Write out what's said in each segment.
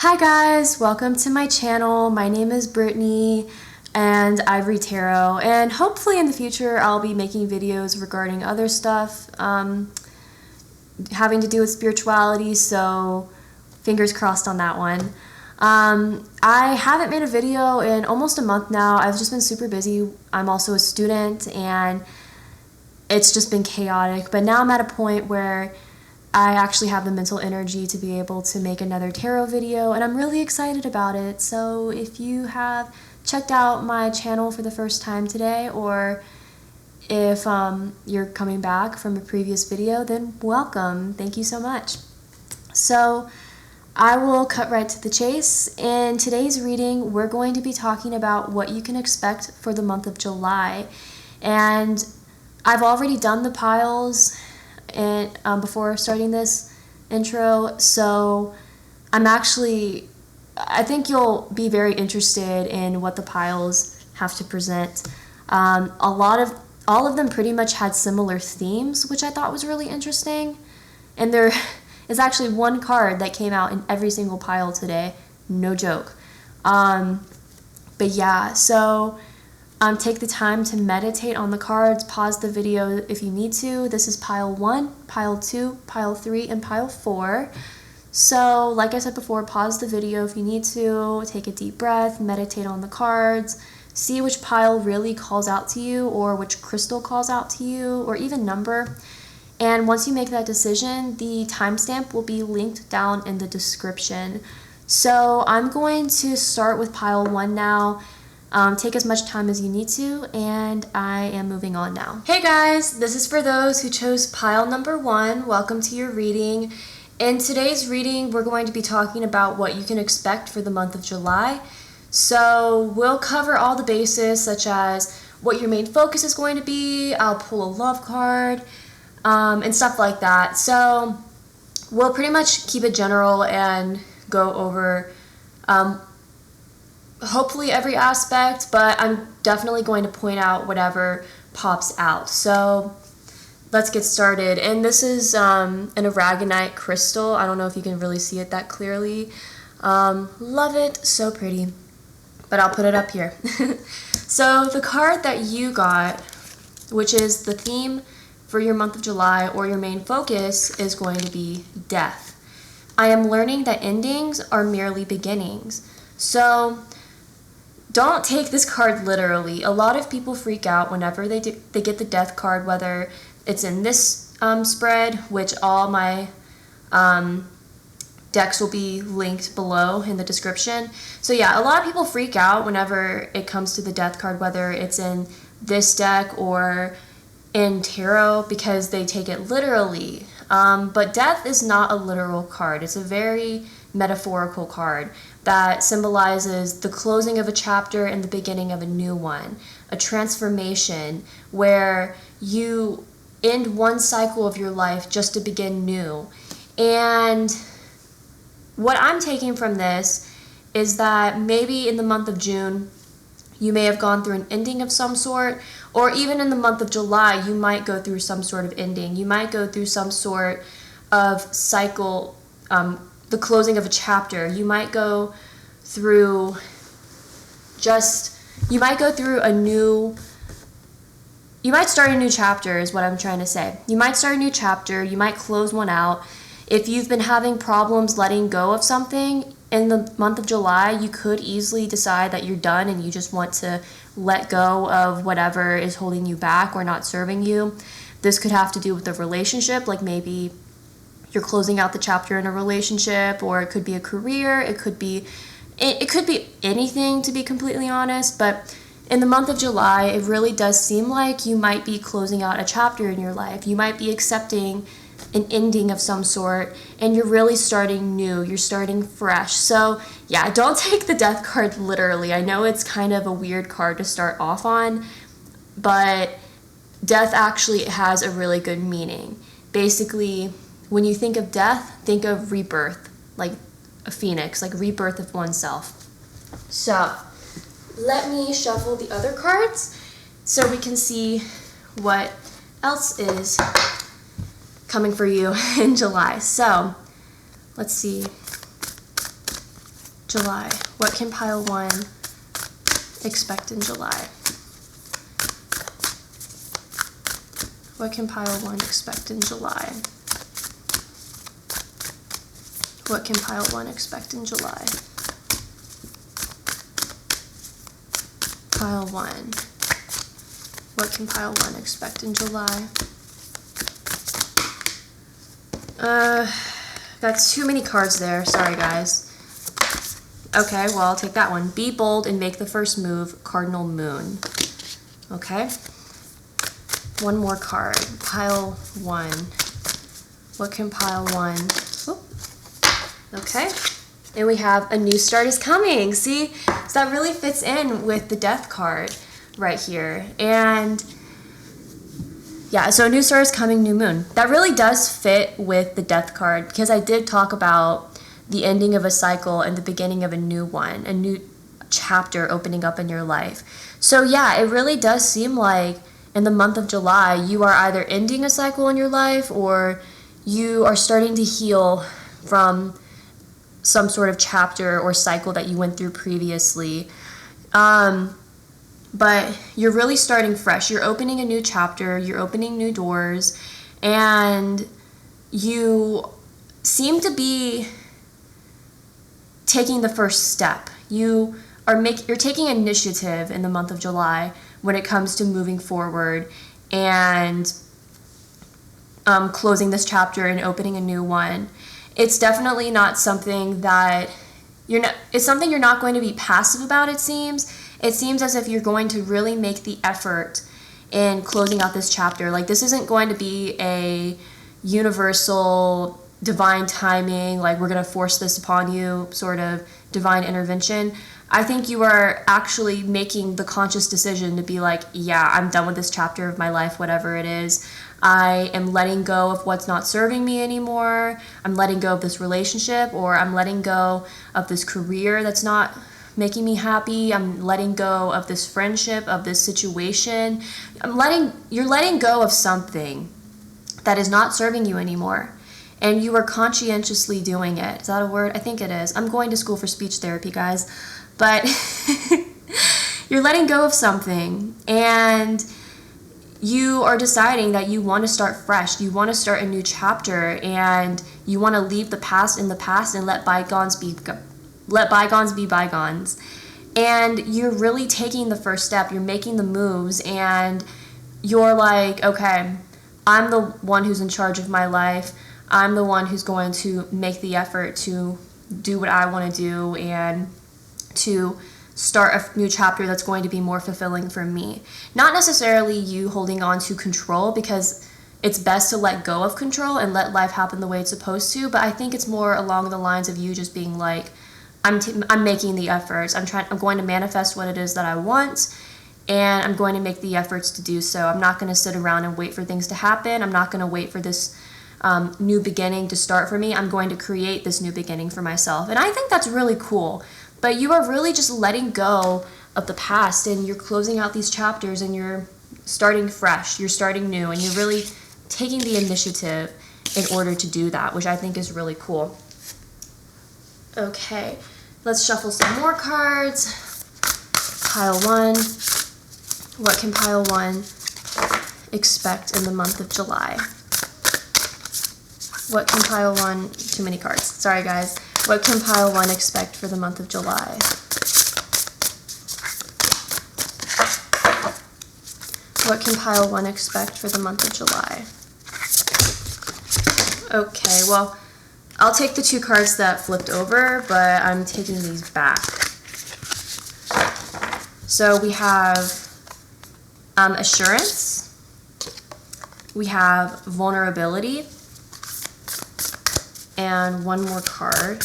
Hi guys, welcome to my channel. My name is Brittany and I read tarot, and hopefully in the future I'll be making videos regarding other stuff having to do with spirituality, so fingers crossed on that one. I haven't made a video in almost a month now. I've just been super busy. I'm also a student and it's just been chaotic, but now I'm at a point where I actually have the mental energy to be able to make another tarot video, and I'm really excited about it. So if you have checked out my channel for the first time today, or if you're coming back from a previous video, then welcome. Thank you so much. So I will cut right to the chase. In today's reading, we're going to be talking about what you can expect for the month of July. And I've already done the piles and before starting this intro, so I think you'll be very interested in what the piles have to present. All of them pretty much had similar themes, which I thought was really interesting. And there is actually one card that came out in every single pile today, no joke. But yeah, so take the time to meditate on the cards, pause the video if you need to. This is pile 1, pile 2, pile 3, and pile 4. So like I said before, pause the video if you need to, take a deep breath, meditate on the cards, see which pile really calls out to you, or which crystal calls out to you, or even number. And once you make that decision, the timestamp will be linked down in the description. So I'm going to start with pile 1 now. Take as much time as you need to, and I am moving on now. Hey guys, this is for those who chose pile number 1. Welcome to your reading. In today's reading, we're going to be talking about what you can expect for the month of July. So we'll cover all the bases, such as what your main focus is going to be. I'll pull a love card, and stuff like that. So we'll pretty much keep it general and go over hopefully every aspect, but I'm definitely going to point out whatever pops out. So let's get started. And this is an aragonite crystal. I don't know if you can really see it that clearly. Love it, so pretty. But I'll put it up here. So the card that you got, which is the theme for your month of July, or your main focus, is going to be death. I am learning that endings are merely beginnings. So don't take this card literally. A lot of people freak out whenever they get the death card, whether it's in this spread, which all my decks will be linked below in the description. So yeah, a lot of people freak out whenever it comes to the death card, whether it's in this deck or in tarot, because they take it literally. But death is not a literal card. It's a very metaphorical card that symbolizes the closing of a chapter and the beginning of a new one, a transformation where you end one cycle of your life just to begin new. And what I'm taking from this is that maybe in the month of June, you may have gone through an ending of some sort, or even in the month of July, you might go through some sort of ending. You might go through some sort of cycle, the closing of a chapter. You might go through you might start a new chapter is what I'm trying to say. You might start a new chapter, you might close one out. If you've been having problems letting go of something in the month of July, you could easily decide that you're done and you just want to let go of whatever is holding you back or not serving you. This could have to do with a relationship, like maybe you're closing out the chapter in a relationship, or it could be a career, it could be anything, to be completely honest. But in the month of July, it really does seem like you might be closing out a chapter in your life. You might be accepting an ending of some sort, and you're really starting new, you're starting fresh. So yeah, don't take the death card literally. I know it's kind of a weird card to start off on, but death actually has a really good meaning. Basically, when you think of death, think of rebirth, like a phoenix, like rebirth of oneself. So let me shuffle the other cards so we can see what else is coming for you in July. So let's see. July. What can pile 1 expect in July? What can pile 1 expect in July? What can pile 1 expect in July? Pile 1. What can pile 1 expect in July? That's too many cards there. Sorry, guys. Okay, well, I'll take that one. Be bold and make the first move, Cardinal Moon. Okay. One more card. Pile 1. What can pile 1? Oop. Okay. And we have a new start is coming. See? So that really fits in with the Death card right here. And yeah, so a new start is coming, new moon. That really does fit with the Death card because I did talk about the ending of a cycle and the beginning of a new one, a new chapter opening up in your life. So yeah, it really does seem like in the month of July, you are either ending a cycle in your life or you are starting to heal from some sort of chapter or cycle that you went through previously. But you're really starting fresh. You're opening a new chapter, you're opening new doors, and you seem to be taking the first step. You're taking initiative in the month of July when it comes to moving forward and closing this chapter and opening a new one. It's definitely not something that it's something you're not going to be passive about, it seems. It seems as if you're going to really make the effort in closing out this chapter. Like, this isn't going to be a universal divine timing, like we're going to force this upon you sort of divine intervention. I think you are actually making the conscious decision to be like, yeah, I'm done with this chapter of my life, whatever it is. I am letting go of what's not serving me anymore. I'm letting go of this relationship, or I'm letting go of this career that's not making me happy. I'm letting go of this friendship, of this situation. You're letting go of something that is not serving you anymore. And you are conscientiously doing it. Is that a word? I think it is. I'm going to school for speech therapy, guys. But you're letting go of something, and you are deciding that you want to start fresh. You want to start a new chapter, and you want to leave the past in the past and let bygones be bygones. And you're really taking the first step. You're making the moves, and you're like, okay, I'm the one who's in charge of my life. I'm the one who's going to make the effort to do what I want to do and to start a new chapter that's going to be more fulfilling for me. Not necessarily you holding on to control, because it's best to let go of control and let life happen the way it's supposed to, but I think it's more along the lines of you just being like, I'm making the efforts. I'm going to manifest what it is that I want, and I'm going to make the efforts to do so. I'm not going to sit around and wait for things to happen. I'm not going to wait for this new beginning to start for me. I'm going to create this new beginning for myself. And I think that's really cool. But you are really just letting go of the past, and you're closing out these chapters, and you're starting fresh, you're starting new, and you're really taking the initiative in order to do that, which I think is really cool. Okay, let's shuffle some more cards. Pile 1. What can pile 1 expect in the month of July? What can pile 1, too many cards, sorry guys. What can pile 1 expect for the month of July? What can pile 1 expect for the month of July? Okay, well, I'll take the 2 cards that flipped over, but I'm taking these back. So we have assurance, we have vulnerability, and one more card.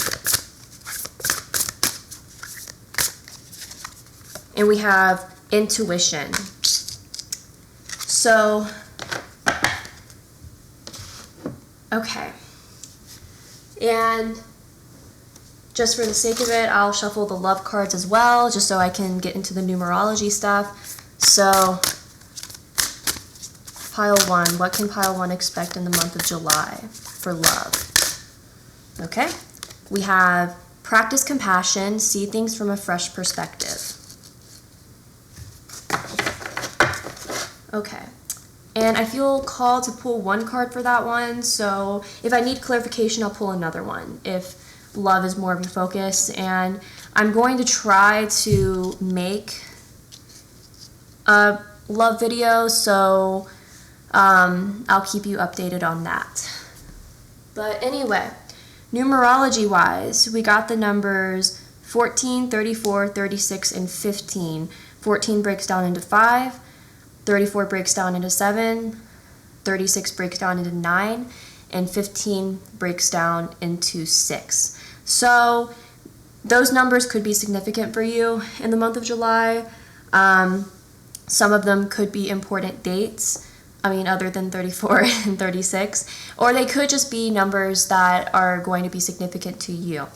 And we have intuition. So, okay. And just for the sake of it, I'll shuffle the love cards as well, just so I can get into the numerology stuff. So, pile 1. What can pile 1 expect in the month of July for love? Okay, we have practice compassion, see things from a fresh perspective. Okay. And I feel called to pull one card for that one. So if I need clarification, I'll pull another one if love is more of your focus. And I'm going to try to make a love video, so I'll keep you updated on that. But anyway, numerology wise, we got the numbers 14, 34, 36, and 15. 14 breaks down into 5, 34 breaks down into 7, 36 breaks down into 9, and 15 breaks down into 6. So those numbers could be significant for you in the month of July. Some of them could be important dates, other than 34 and 36, or they could just be numbers that are going to be significant to you.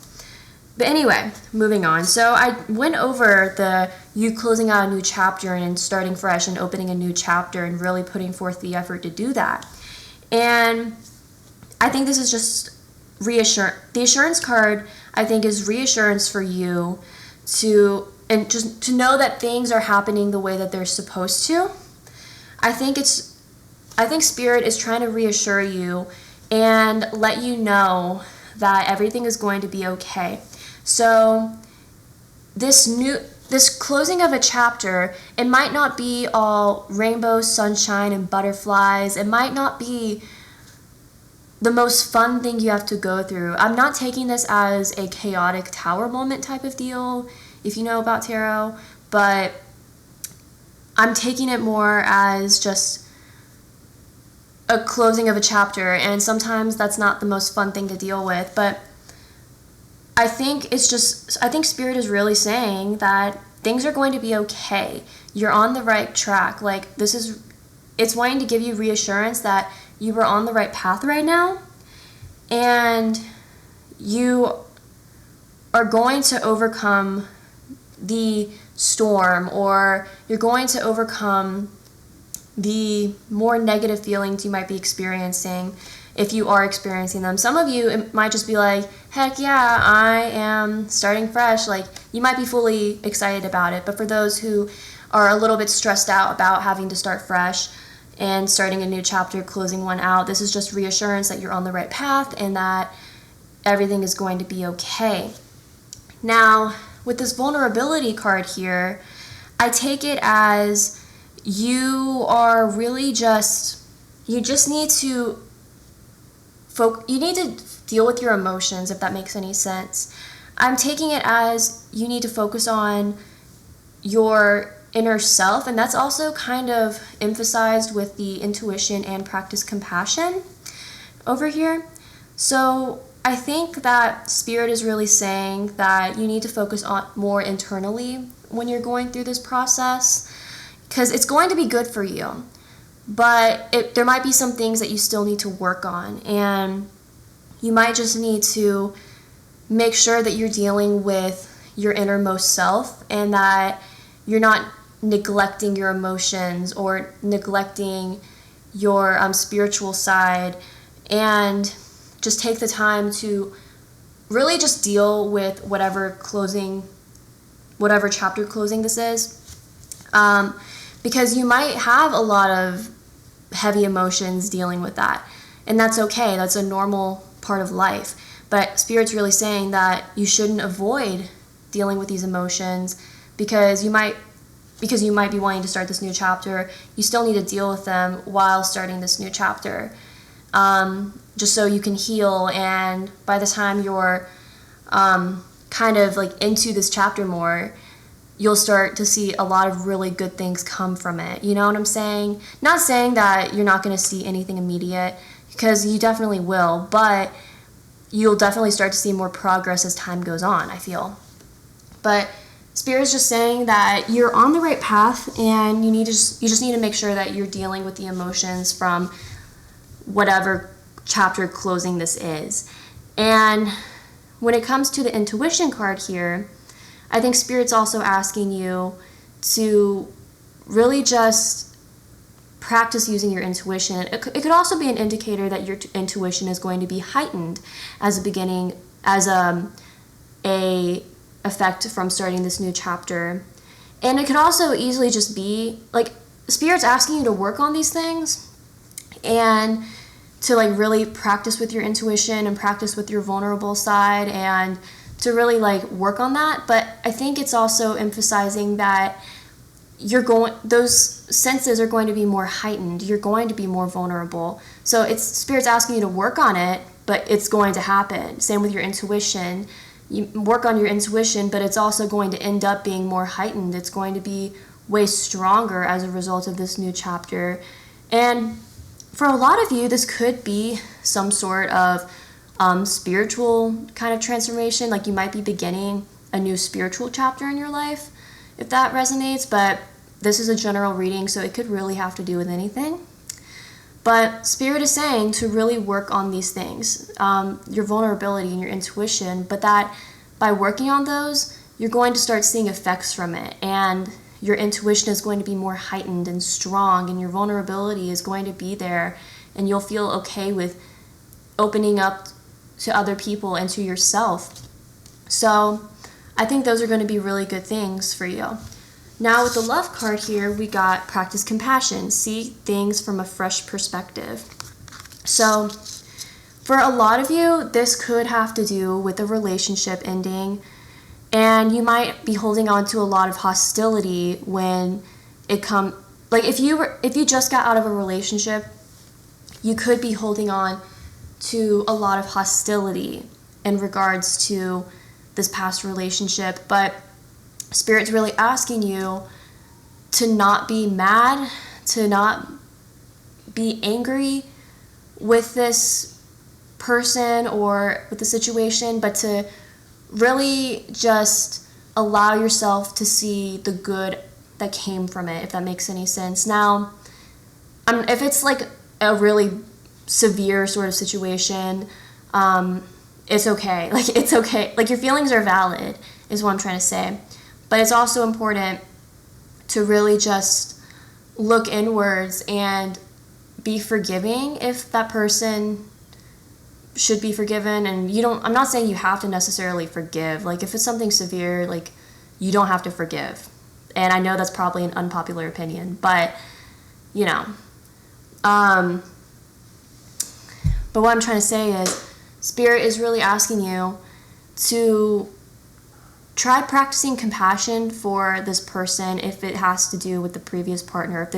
But anyway, moving on. So I went over you closing out a new chapter and starting fresh and opening a new chapter and really putting forth the effort to do that. And I think this is just reassurance. The assurance card, I think, is reassurance for you to know that things are happening the way that they're supposed to. I think Spirit is trying to reassure you and let you know that everything is going to be okay. So this closing of a chapter, it might not be all rainbows, sunshine, and butterflies. It might not be the most fun thing you have to go through. I'm not taking this as a chaotic tower moment type of deal, if you know about tarot, but I'm taking it more as just a closing of a chapter, and sometimes that's not the most fun thing to deal with, but I think Spirit is really saying that things are going to be okay. You're on the right track. It's wanting to give you reassurance that you are on the right path right now, and you are going to overcome the storm, or you're going to overcome the more negative feelings you might be experiencing if you are experiencing them. Some of you, it might just be like, heck yeah, I am starting fresh. You might be fully excited about it. But for those who are a little bit stressed out about having to start fresh and starting a new chapter, closing one out, this is just reassurance that you're on the right path and that everything is going to be okay. Now, with this vulnerability card here, I take it as you are really you just need to you need to deal with your emotions, if that makes any sense. I'm taking it as you need to focus on your inner self, and that's also kind of emphasized with the intuition and practice compassion over here. So I think that Spirit is really saying that you need to focus on more internally when you're going through this process, because it's going to be good for you. But there might be some things that you still need to work on, and you might just need to make sure that you're dealing with your innermost self and that you're not neglecting your emotions or neglecting your spiritual side, and just take the time to really just deal with whatever chapter closing this is, because you might have a lot of heavy emotions dealing with that, and that's okay. That's a normal part of life. But Spirit's really saying that you shouldn't avoid dealing with these emotions because you might be wanting to start this new chapter. You still need to deal with them while starting this new chapter, just so you can heal. And by the time you're kind of into this chapter more, you'll start to see a lot of really good things come from it. You know what I'm saying? Not saying that you're not going to see anything immediate, because you definitely will, but you'll definitely start to see more progress as time goes on, I feel. But Spirit's just saying that you're on the right path, and you just need to make sure that you're dealing with the emotions from whatever chapter closing this is. And when it comes to the intuition card here, I think Spirit's also asking you to really just practice using your intuition. It could also be an indicator that your intuition is going to be heightened as a a effect from starting this new chapter. And it could also easily just be like Spirit's asking you to work on these things and to like really practice with your intuition and practice with your vulnerable side and to really like work on that. But I think it's also emphasizing that those senses are going to be more heightened. You're going to be more vulnerable. So it's Spirit's asking you to work on it, but it's going to happen. Same with your intuition. You work on your intuition, but it's also going to end up being more heightened. It's going to be way stronger as a result of this new chapter. And for a lot of you, this could be some sort of spiritual kind of transformation. Like you might be beginning a new spiritual chapter in your life, if that resonates. But this is a general reading, so it could really have to do with anything. But Spirit is saying to really work on these things, your vulnerability and your intuition, but that by working on those, you're going to start seeing effects from it. And your intuition is going to be more heightened and strong, and your vulnerability is going to be there, and you'll feel okay with opening up to other people and to yourself. So I think those are going to be really good things for you. Now with the love card here, we got practice compassion, see things from a fresh perspective. So for a lot of you, this could have to do with a relationship ending, and you might be holding on to a lot of hostility when it comes, like if you just got out of a relationship, you could be holding on to a lot of hostility in regards to this past relationship, but Spirit's really asking you to not be mad, to not be angry with this person or with the situation, but to really just allow yourself to see the good that came from it, if that makes any sense. Now, if it's like a really severe sort of situation, it's okay. Like, it's okay. Like, your feelings are valid, is what I'm trying to say. But it's also important to really just look inwards and be forgiving if that person should be forgiven. And I'm not saying you have to necessarily forgive. Like, if it's something severe, like, you don't have to forgive. And I know that's probably an unpopular opinion, but, you know. But what I'm trying to say is, Spirit is really asking you to try practicing compassion for this person if it has to do with the previous partner. If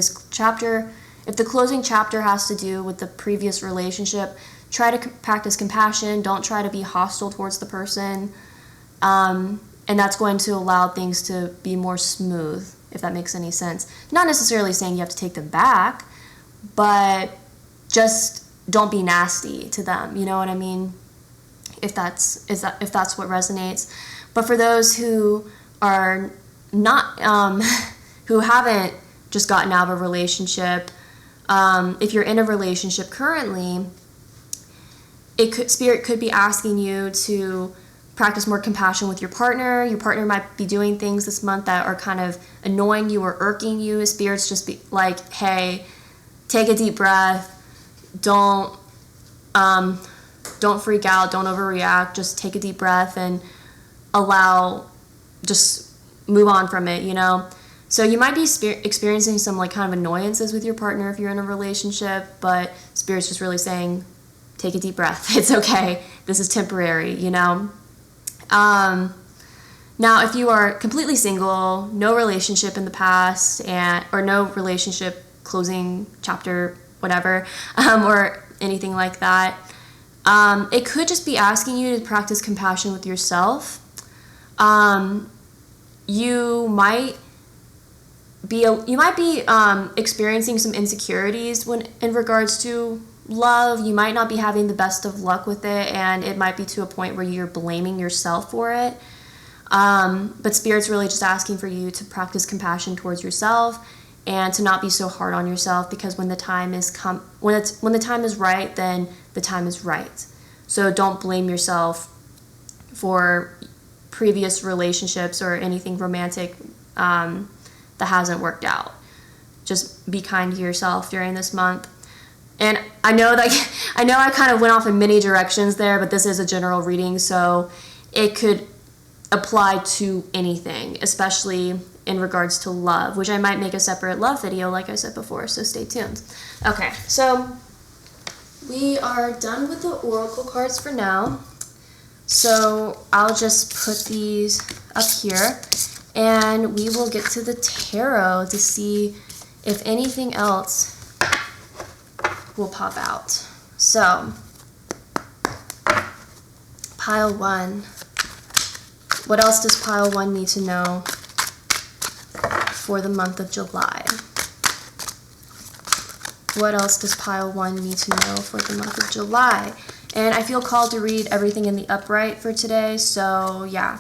the closing chapter has to do with the previous relationship, try to practice compassion. Don't try to be hostile towards the person. And that's going to allow things to be more smooth, if that makes any sense. Not necessarily saying you have to take them back, but just don't be nasty to them. You know what I mean? If that's what resonates. But for those who are not, who haven't just gotten out of a relationship, if you're in a relationship currently, Spirit could be asking you to practice more compassion with your partner. Your partner might be doing things this month that are kind of annoying you or irking you. Spirit's just be like, hey, take a deep breath. Don't freak out. Don't overreact. Just take a deep breath and just move on from it, you know? So you might be experiencing some like kind of annoyances with your partner if you're in a relationship, but Spirit's just really saying, take a deep breath. It's okay. This is temporary, you know? Now, if you are completely single, no relationship in the past, or no relationship closing chapter, whatever, or anything like that, it could just be asking you to practice compassion with yourself. You might be experiencing some insecurities in regards to love. You might not be having the best of luck with it, and it might be to a point where you're blaming yourself for it. But Spirit's really just asking for you to practice compassion towards yourself and to not be so hard on yourself, because when the time is when the time is right, then the time is right. So don't blame yourself for previous relationships or anything romantic that hasn't worked out. Just be kind to yourself during this month. And I know I kind of went off in many directions there, but this is a general reading, so it could apply to anything, especially in regards to love, which I might make a separate love video like I said before, so stay tuned. Okay, so we are done with the oracle cards for now. So I'll just put these up here and we will get to the tarot to see if anything else will pop out. So, pile 1. What else does pile 1 need to know for the month of July? What else does pile 1 need to know for the month of July? And I feel called to read everything in the upright for today, so yeah.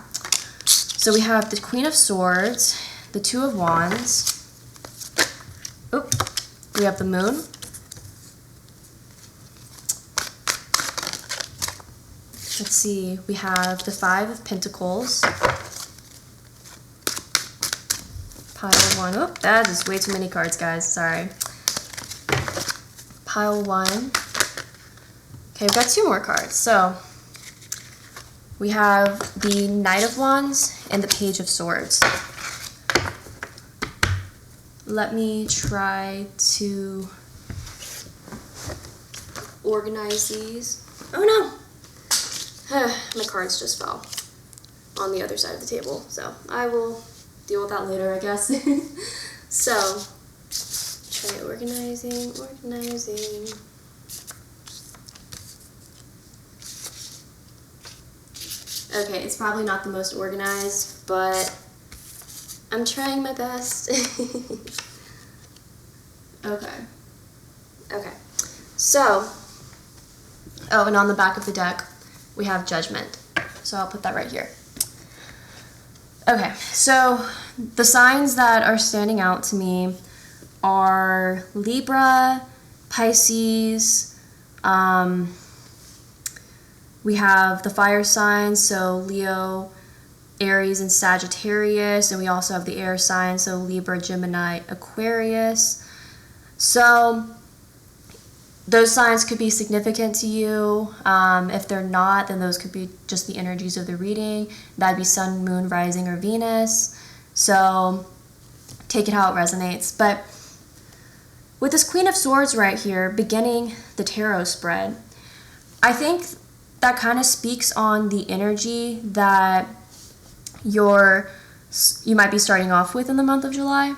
So we have the Queen of Swords, the Two of Wands. Oop. We have the Moon. Let's see, we have the Five of Pentacles. Pile 1. Oh, that is way too many cards, guys. Sorry. Pile 1. Okay, we've got 2 more cards. So, we have the Knight of Wands and the Page of Swords. Let me try to organize these. Oh no! My cards just fell on the other side of the table, so I will deal with that later, I guess. So, try organizing. Okay, it's probably not the most organized, but I'm trying my best. Okay, so, oh, and on the back of the deck, we have Judgment. So I'll put that right here. Okay, so the signs that are standing out to me are Libra, Pisces, we have the fire signs, so Leo, Aries, and Sagittarius, and we also have the air signs, so Libra, Gemini, Aquarius. So those signs could be significant to you. If they're not, then those could be just the energies of the reading. That'd be Sun, Moon, Rising, or Venus. So take it how it resonates. But with this Queen of Swords right here, beginning the tarot spread, I think that kind of speaks on the energy that you might be starting off with in the month of July.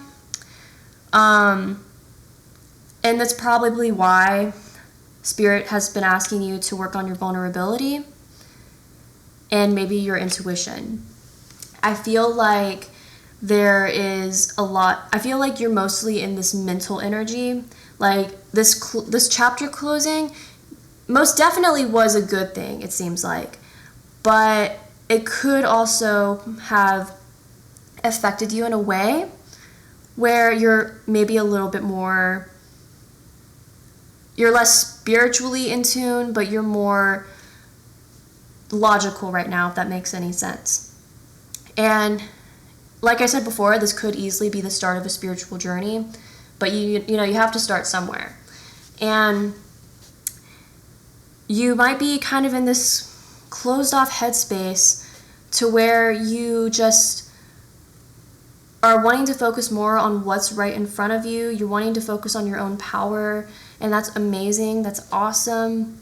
And that's probably why Spirit has been asking you to work on your vulnerability and maybe your intuition. I feel like there is a lot. I feel like you're mostly in this mental energy. Like this chapter closing most definitely was a good thing, it seems like. But it could also have affected you in a way where you're maybe a little bit more, you're less spiritually in tune, but you're more logical right now, if that makes any sense. And like I said before, this could easily be the start of a spiritual journey, but you have to start somewhere. And you might be kind of in this closed off headspace to where you just are wanting to focus more on what's right in front of you. You're wanting to focus on your own power, and that's amazing. That's awesome.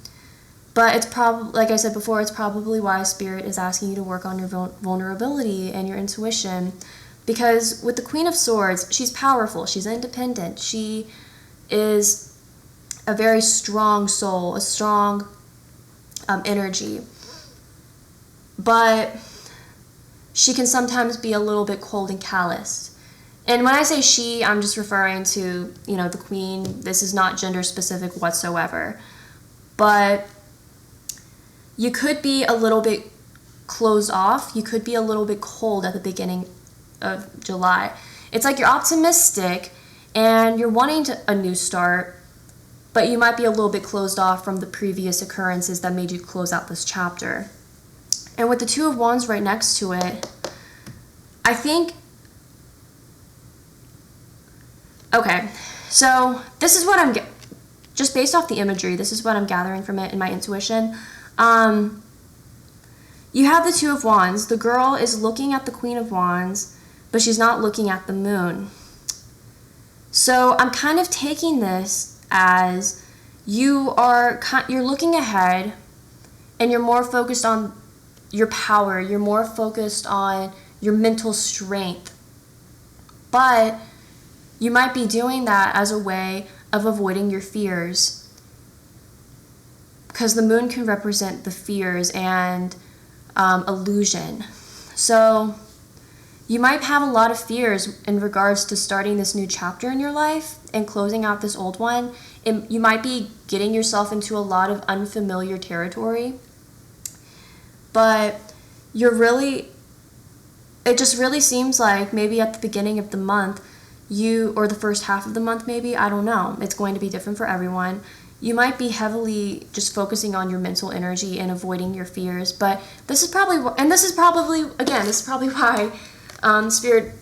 But it's probably, like I said before, it's probably why Spirit is asking you to work on your vulnerability and your intuition. Because with the Queen of Swords, she's powerful. She's independent. She is a very strong soul, a strong energy. But she can sometimes be a little bit cold and calloused. And when I say she, I'm just referring to, the Queen. This is not gender specific whatsoever. But you could be a little bit closed off. You could be a little bit cold at the beginning of July. It's like you're optimistic and you're wanting a new start, but you might be a little bit closed off from the previous occurrences that made you close out this chapter. And with the Two of Wands right next to it, I think, okay, so this is what just based off the imagery, this is what I'm gathering from it in my intuition. you have the Two of Wands. The girl is looking at the Queen of Wands, but she's not looking at the moon. So I'm kind of taking this as you're looking ahead, and you're more focused on your power. You're more focused on your mental strength. But you might be doing that as a way of avoiding your fears, because the moon can represent the fears and illusion. So you might have a lot of fears in regards to starting this new chapter in your life and closing out this old one. And you might be getting yourself into a lot of unfamiliar territory. But it just really seems like maybe at the beginning of the month, or the first half of the month maybe, I don't know. It's going to be different for everyone. You might be heavily just focusing on your mental energy and avoiding your fears. But this is probably why Spirit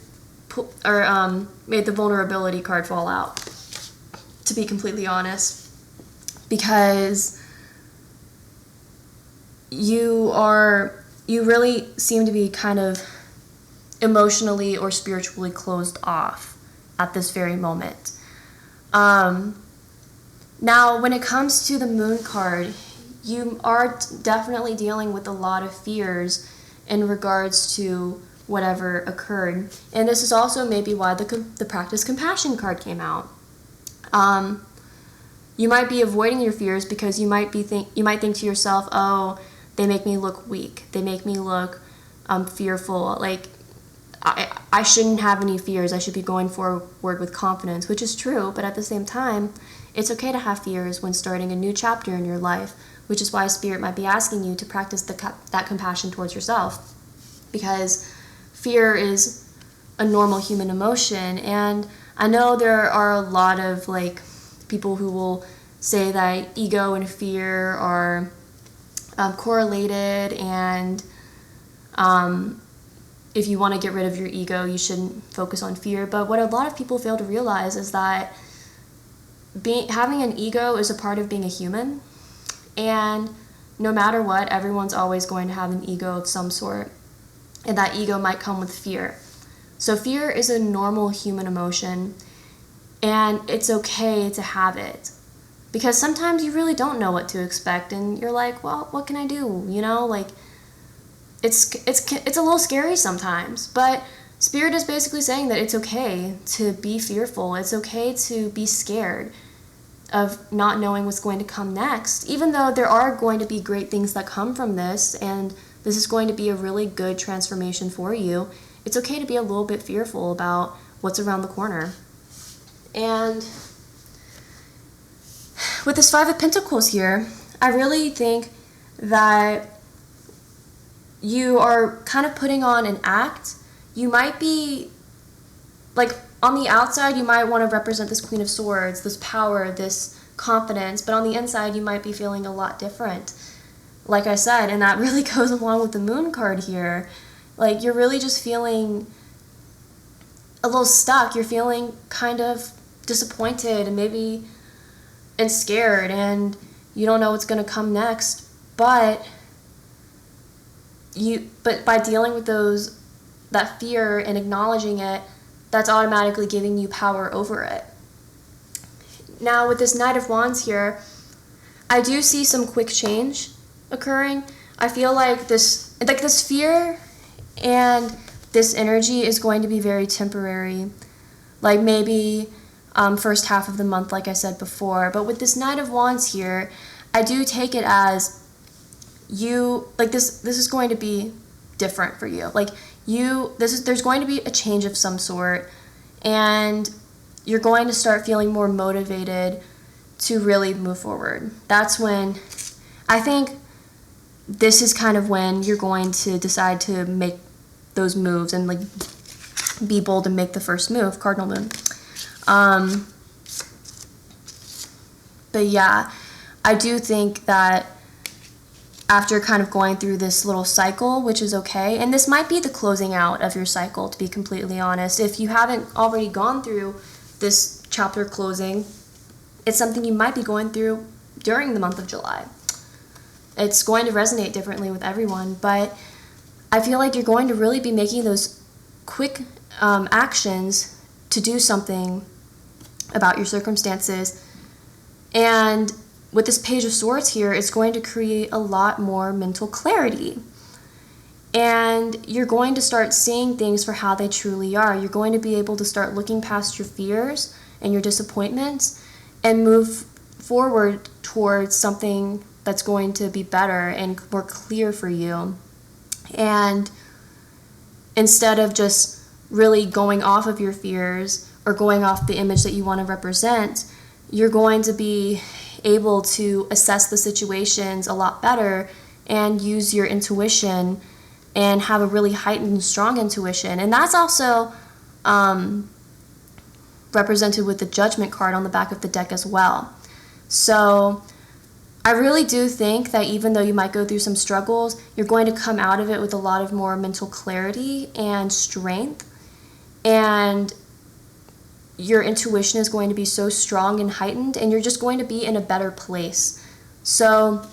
made the vulnerability card fall out, to be completely honest, because you really seem to be kind of emotionally or spiritually closed off at this very moment. Now, when it comes to the moon card, you are definitely dealing with a lot of fears in regards to whatever occurred. And this is also maybe why the practice compassion card came out. You might be avoiding your fears because you might think to yourself, oh, they make me look weak. They make me look fearful. Like, I shouldn't have any fears. I should be going forward with confidence, which is true. But at the same time, it's okay to have fears when starting a new chapter in your life, which is why Spirit might be asking you to practice that compassion towards yourself, because fear is a normal human emotion. And I know there are a lot of people who will say that ego and fear are correlated, and if you want to get rid of your ego, you shouldn't focus on fear. But what a lot of people fail to realize is that having an ego is a part of being a human, and no matter what, everyone's always going to have an ego of some sort, and that ego might come with fear. So fear is a normal human emotion, and it's okay to have it, because sometimes you really don't know what to expect, and you're like, well, what can I do? It's a little scary sometimes, but Spirit is basically saying that it's okay to be fearful. It's okay to be scared of not knowing what's going to come next, even though there are going to be great things that come from this, and this is going to be a really good transformation for you. It's okay to be a little bit fearful about what's around the corner. And with this Five of Pentacles here, I really think that you are kind of putting on an act. You might be, on the outside, you might want to represent this Queen of Swords, this power, this confidence, but on the inside, you might be feeling a lot different, like I said, and that really goes along with the Moon card here. You're really just feeling a little stuck. You're feeling kind of disappointed and scared, and you don't know what's going to come next, but by dealing with that fear and acknowledging it, that's automatically giving you power over it. Now, with this Knight of Wands here, I do see some quick change occurring. I feel like this fear and this energy is going to be very temporary. Maybe first half of the month, like I said before. But with this Knight of Wands here, I do take it as this is going to be different for you. There's going to be a change of some sort, and you're going to start feeling more motivated to really move forward. That's when I think this is kind of when you're going to decide to make those moves and be bold and make the first move, Cardinal Moon. But yeah, I do think that after kind of going through this little cycle, which is okay, and this might be the closing out of your cycle, to be completely honest. If you haven't already gone through this chapter closing, it's something you might be going through during the month of July. It's going to resonate differently with everyone, but I feel like you're going to really be making those quick actions to do something about your circumstances. And with this Page of Swords here, it's going to create a lot more mental clarity. And you're going to start seeing things for how they truly are. You're going to be able to start looking past your fears and your disappointments and move forward towards something that's going to be better and more clear for you. And instead of just really going off of your fears or going off the image that you want to represent, you're going to be able to assess the situations a lot better and use your intuition and have a really heightened, strong intuition. And that's also represented with the Judgment card on the back of the deck as well. So I really do think that even though you might go through some struggles, you're going to come out of it with a lot of more mental clarity and strength. And your intuition is going to be so strong and heightened, and you're just going to be in a better place. So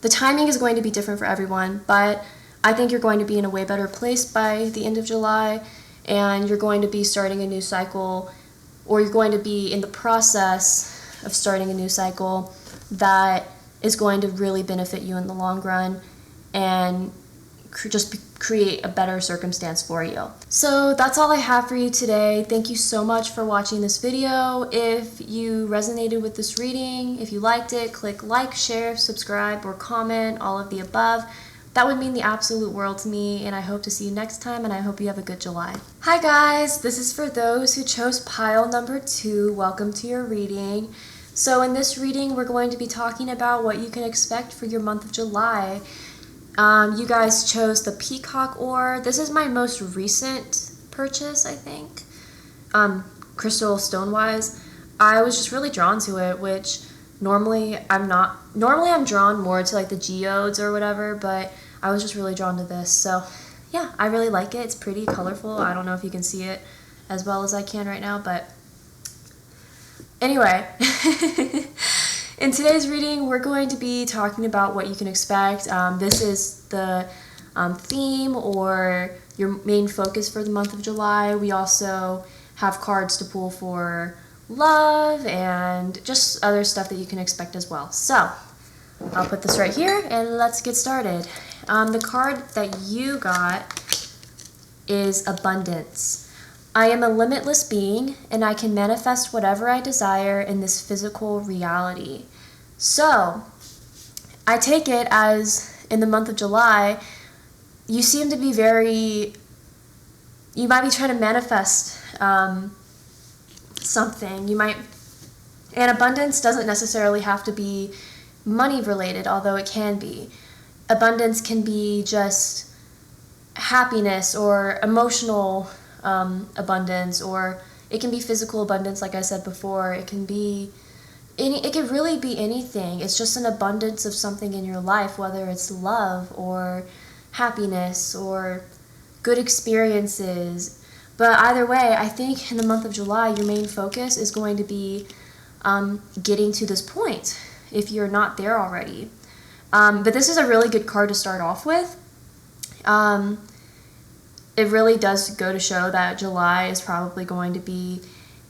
the timing is going to be different for everyone, but I think you're going to be in a way better place by the end of July, and you're going to be starting a new cycle, or you're going to be in the process of starting a new cycle that is going to really benefit you in the long run and create a better circumstance for you. So that's all I have for you today. Thank you so much for watching this video. If you resonated with this reading, if you liked it, click like, share, subscribe, or comment, all of the above. That would mean the absolute world to me, and I hope to see you next time, and I hope you have a good July. Hi guys, this is for those who chose pile number 2. Welcome to your reading. So in this reading, we're going to be talking about what you can expect for your month of July. You guys chose the Peacock Ore. This is my most recent purchase, I think. Crystal stone-wise. I was just really drawn to it, which normally I'm not. Normally I'm drawn more to like the geodes or whatever, but I was just really drawn to this. So yeah, I really like it. It's pretty colorful. I don't know if you can see it as well as I can right now, but anyway. In today's reading, we're going to be talking about what you can expect. This is the theme or your main focus for the month of July. We also have cards to pull for love and just other stuff that you can expect as well. So I'll put this right here and let's get started. The card that you got is Abundance. I am a limitless being, and I can manifest whatever I desire in this physical reality. So, I take it as, in the month of July, you seem to be you might be trying to manifest something. And abundance doesn't necessarily have to be money related, although it can be. Abundance can be just happiness or emotional abundance, or it can be physical abundance, like I said before. It can really be anything. It's just an abundance of something in your life, whether it's love or happiness or good experiences. But either way, I think in the month of July, your main focus is going to be getting to this point, if you're not there already. But this is a really good card to start off with. It really does go to show that July is probably going to be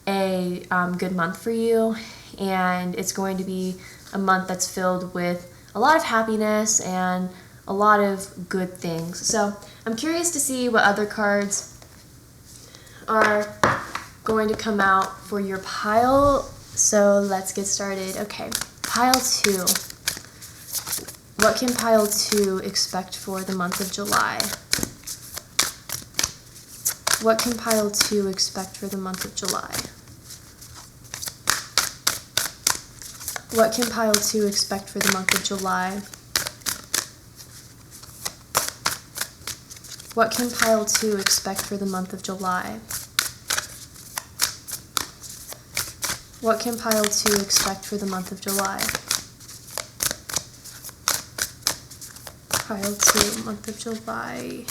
a good month for you, and it's going to be a month that's filled with a lot of happiness and a lot of good things. So I'm curious to see what other cards are going to come out for your pile. So let's get started. Okay, pile 2. What can pile 2 expect for the month of July? What can pile 2 expect for the month of July? What can pile 2 expect for the month of July? What can pile 2 expect for the month of July? What can pile 2 expect for the month of July? Pile 2, month of July.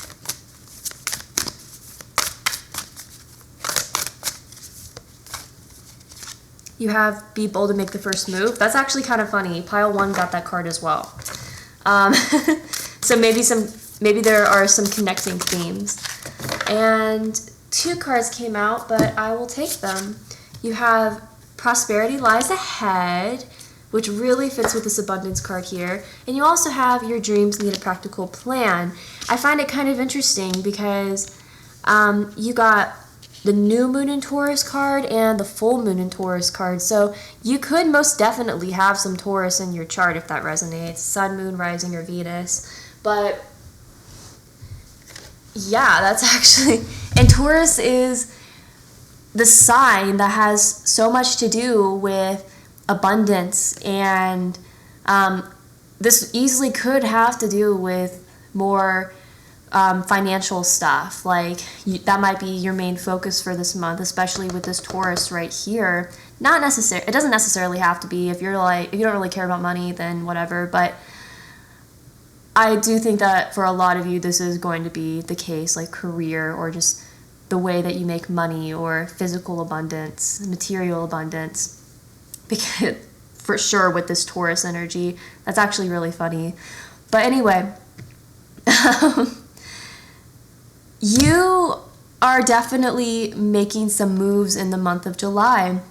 You have Be Bold and Make the First Move. That's actually kind of funny. Pile 1 got that card as well. So maybe there are some connecting themes. And 2 cards came out, but I will take them. You have Prosperity Lies Ahead, which really fits with this abundance card here. And you also have Your Dreams Need a Practical Plan. I find it kind of interesting because you got the new moon in Taurus card and the full moon in Taurus card. So you could most definitely have some Taurus in your chart if that resonates. Sun, moon, rising, or Venus. But yeah, that's actually... And Taurus is the sign that has so much to do with abundance. And this easily could have to do with more... financial stuff. Like that might be your main focus for this month, especially with this Taurus right here. Not necessary. It doesn't necessarily have to be. If you don't really care about money, then whatever. But I do think that for a lot of you, this is going to be the case, like career or just the way that you make money or physical abundance, material abundance. Because for sure with this Taurus energy, that's actually really funny. But anyway. You are definitely making some moves in the month of July.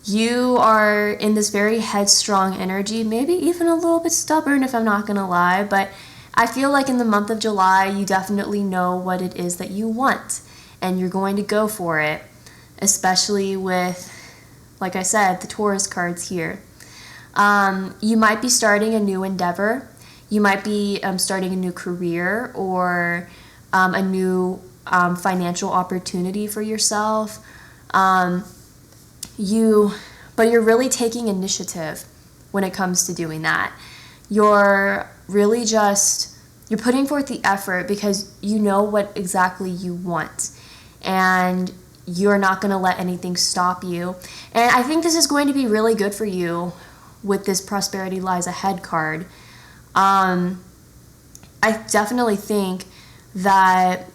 You are in this very headstrong energy, maybe even a little bit stubborn if I'm not going to lie, but I feel like in the month of July, you definitely know what it is that you want, and you're going to go for it, especially with, like I said, the Taurus cards here. You might be starting a new endeavor. You might be starting a new career or a new financial opportunity for yourself. But you're really taking initiative when it comes to doing that. You're really you're putting forth the effort because you know what exactly you want. And you're not going to let anything stop you. And I think this is going to be really good for you with this Prosperity Lies Ahead card. I definitely think that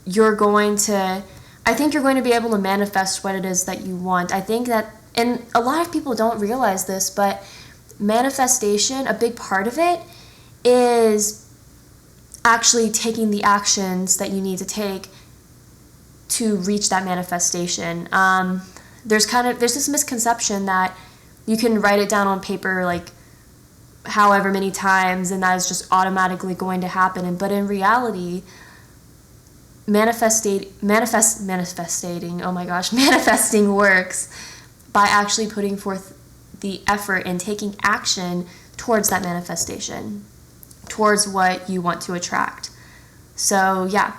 you're going to be able to manifest what it is that you want. I think that, and a lot of people don't realize this, but manifestation, a big part of it is actually taking the actions that you need to take to reach that manifestation. There's this misconception that you can write it down on paper like however many times and that is just automatically going to happen. But in reality, manifesting works by actually putting forth the effort and taking action towards that manifestation, towards what you want to attract. So yeah,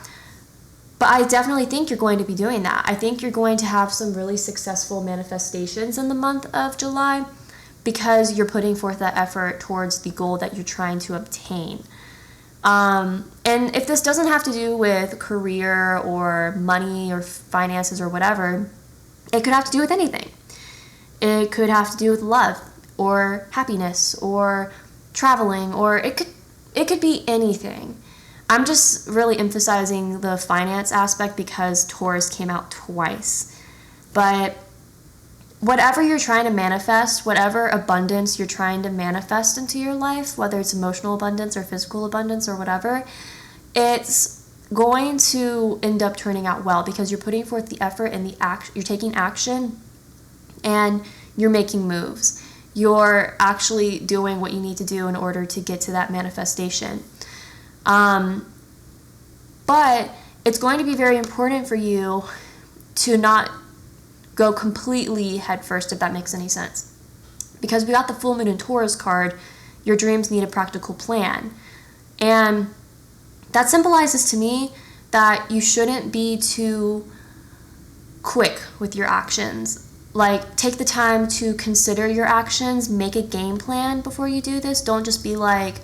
but I definitely think you're going to be doing that. I think you're going to have some really successful manifestations in the month of July because you're putting forth that effort towards the goal that you're trying to obtain. And if this doesn't have to do with career or money or finances or whatever, it could have to do with anything. It could have to do with love or happiness or traveling, or it could be anything. I'm just really emphasizing the finance aspect because Taurus came out twice. But whatever you're trying to manifest, whatever abundance you're trying to manifest into your life, whether it's emotional abundance or physical abundance or whatever, it's going to end up turning out well because you're putting forth the effort and you're taking action and you're making moves. You're actually doing what you need to do in order to get to that manifestation. But it's going to be very important for you to not go completely headfirst, if that makes any sense. Because we got the full moon in Taurus card, your dreams need a practical plan. And that symbolizes to me that you shouldn't be too quick with your actions. Like, take the time to consider your actions, make a game plan before you do this. Don't just be like,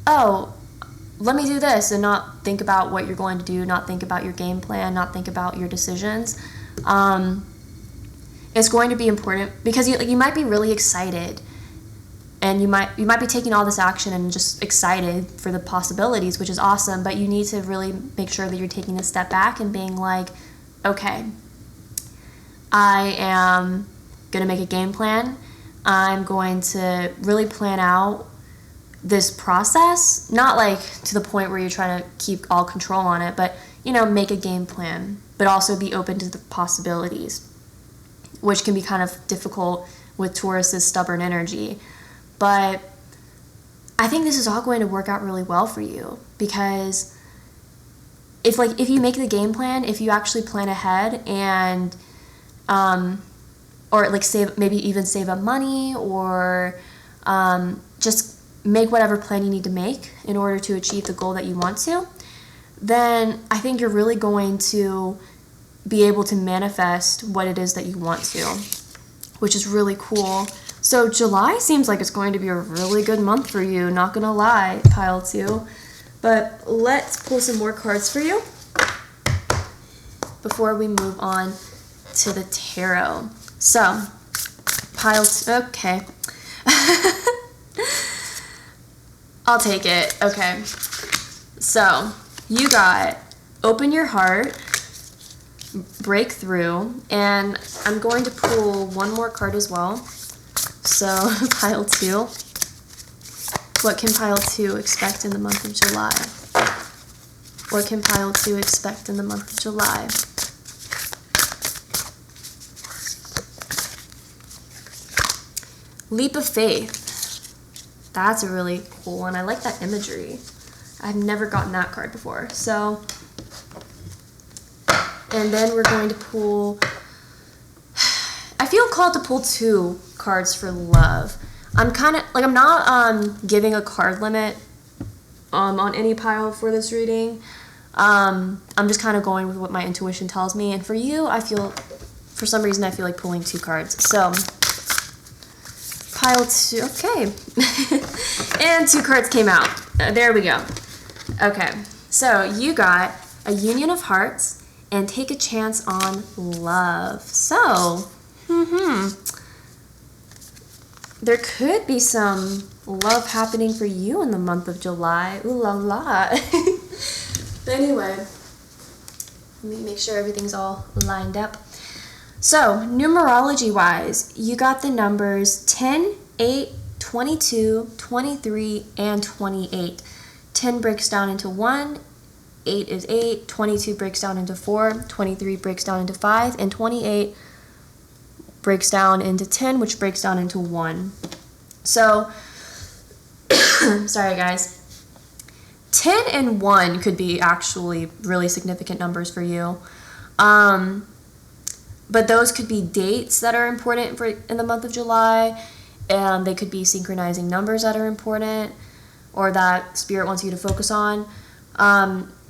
oh, let me do this, and not think about what you're going to do, not think about your game plan, not think about your decisions. It's going to be important because you might be really excited and you might be taking all this action and just excited for the possibilities, which is awesome, but you need to really make sure that you're taking a step back and being like, okay, I am going to make a game plan. I'm going to really plan out this process, not like to the point where you're trying to keep all control on it, but, you know, make a game plan, but also be open to the possibilities, which can be kind of difficult with Taurus's stubborn energy. But I think this is all going to work out really well for you, because if you make the game plan, if you actually plan ahead and or like save up money, or just make whatever plan you need to make in order to achieve the goal that you want to, then I think you're really going to be able to manifest what it is that you want to, which is really cool. So July seems like it's going to be a really good month for you, not gonna lie, pile 2. But let's pull some more cards for you before we move on to the tarot. So, pile 2, okay. I'll take it. Okay. So, you got open your heart, break through, and I'm going to pull one more card as well. So, pile 2. What can pile 2 expect in the month of July? What can pile 2 expect in the month of July? Leap of faith. That's a really cool one. I like that imagery. I've never gotten that card before. So, and then we're going to pull, I feel called to pull 2 cards for love. I'm kind of, like, I'm not giving a card limit on any pile for this reading. I'm just kind of going with what my intuition tells me. And for you, for some reason, I feel like pulling 2 cards. So, pile 2, okay. And 2 cards came out. There we go. Okay, so you got a union of hearts and take a chance on love. So, there could be some love happening for you in the month of July. Ooh la la. But anyway, let me make sure everything's all lined up. So, numerology-wise, you got the numbers 10, 8, 22, 23, and 28. 10 breaks down into 1, 8 is 8, 22 breaks down into 4, 23 breaks down into 5, and 28 breaks down into 10, which breaks down into 1. So, sorry guys. 10 and 1 could be actually really significant numbers for you. But those could be dates that are important in the month of July, and they could be synchronizing numbers that are important or that Spirit wants you to focus on.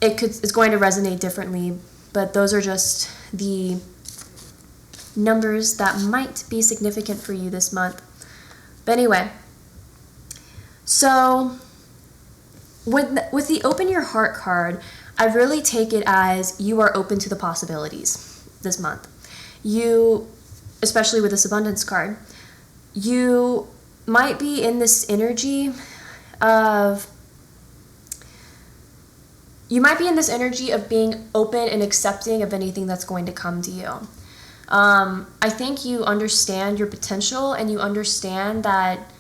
It's going to resonate differently, but those are just the numbers that might be significant for you this month. But anyway, so with the Open Your Heart card, I really take it as you are open to the possibilities this month. You, especially with this abundance card, you might be in this energy of being open and accepting of anything that's going to come to you. I think you understand your potential, and you understand that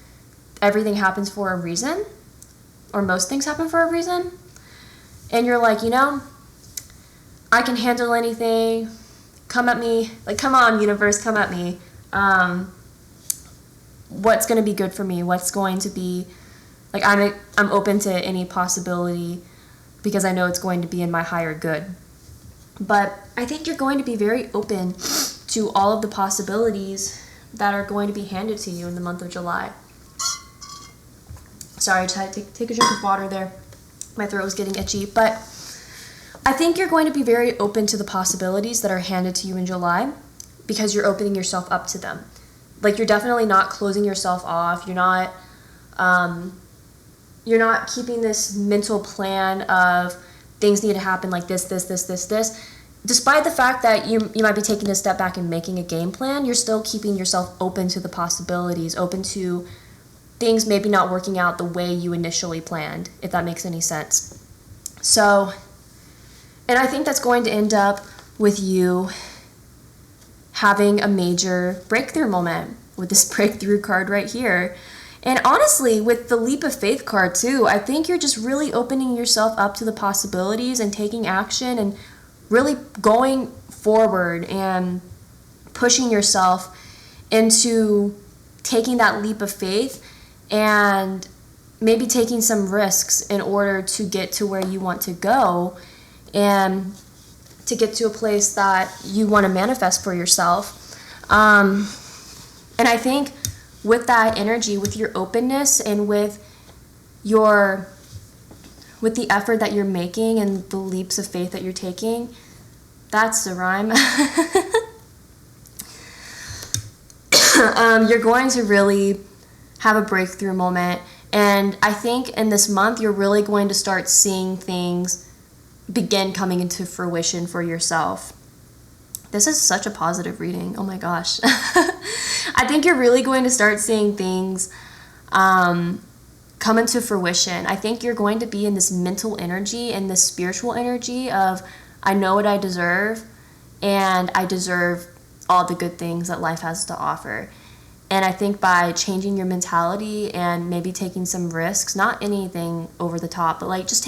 everything happens for a reason, or most things happen for a reason. And you're like, I can handle anything. Come at me. Like, come on, universe, come at me. What's going to be good for me? What's going to be, like, I'm open to any possibility because I know it's going to be in my higher good. But I think you're going to be very open to all of the possibilities that are going to be handed to you in the month of July. Sorry, I just had to take a drink of water there. My throat was getting itchy. But I think you're going to be very open to the possibilities that are handed to you in July because you're opening yourself up to them. Like, you're definitely not closing yourself off. You're not keeping this mental plan of things need to happen like this. Despite the fact that you might be taking a step back and making a game plan, you're still keeping yourself open to the possibilities, open to things maybe not working out the way you initially planned, if that makes any sense. So, and I think that's going to end up with you having a major breakthrough moment with this breakthrough card right here. And honestly, with the leap of faith card too, I think you're just really opening yourself up to the possibilities and taking action and really going forward and pushing yourself into taking that leap of faith and maybe taking some risks in order to get to where you want to go and to get to a place that you want to manifest for yourself. And I think with that energy, with your openness and with the effort that you're making and the leaps of faith that you're taking, that's the rhyme. You're going to really have a breakthrough moment. And I think in this month, you're really going to start seeing things begin coming into fruition for yourself. This is such a positive reading. Oh my gosh. I think you're really going to start seeing things come into fruition. I think you're going to be in this mental energy and this spiritual energy of, I know what I deserve, and I deserve all the good things that life has to offer. And I think by changing your mentality and maybe taking some risks, not anything over the top, but just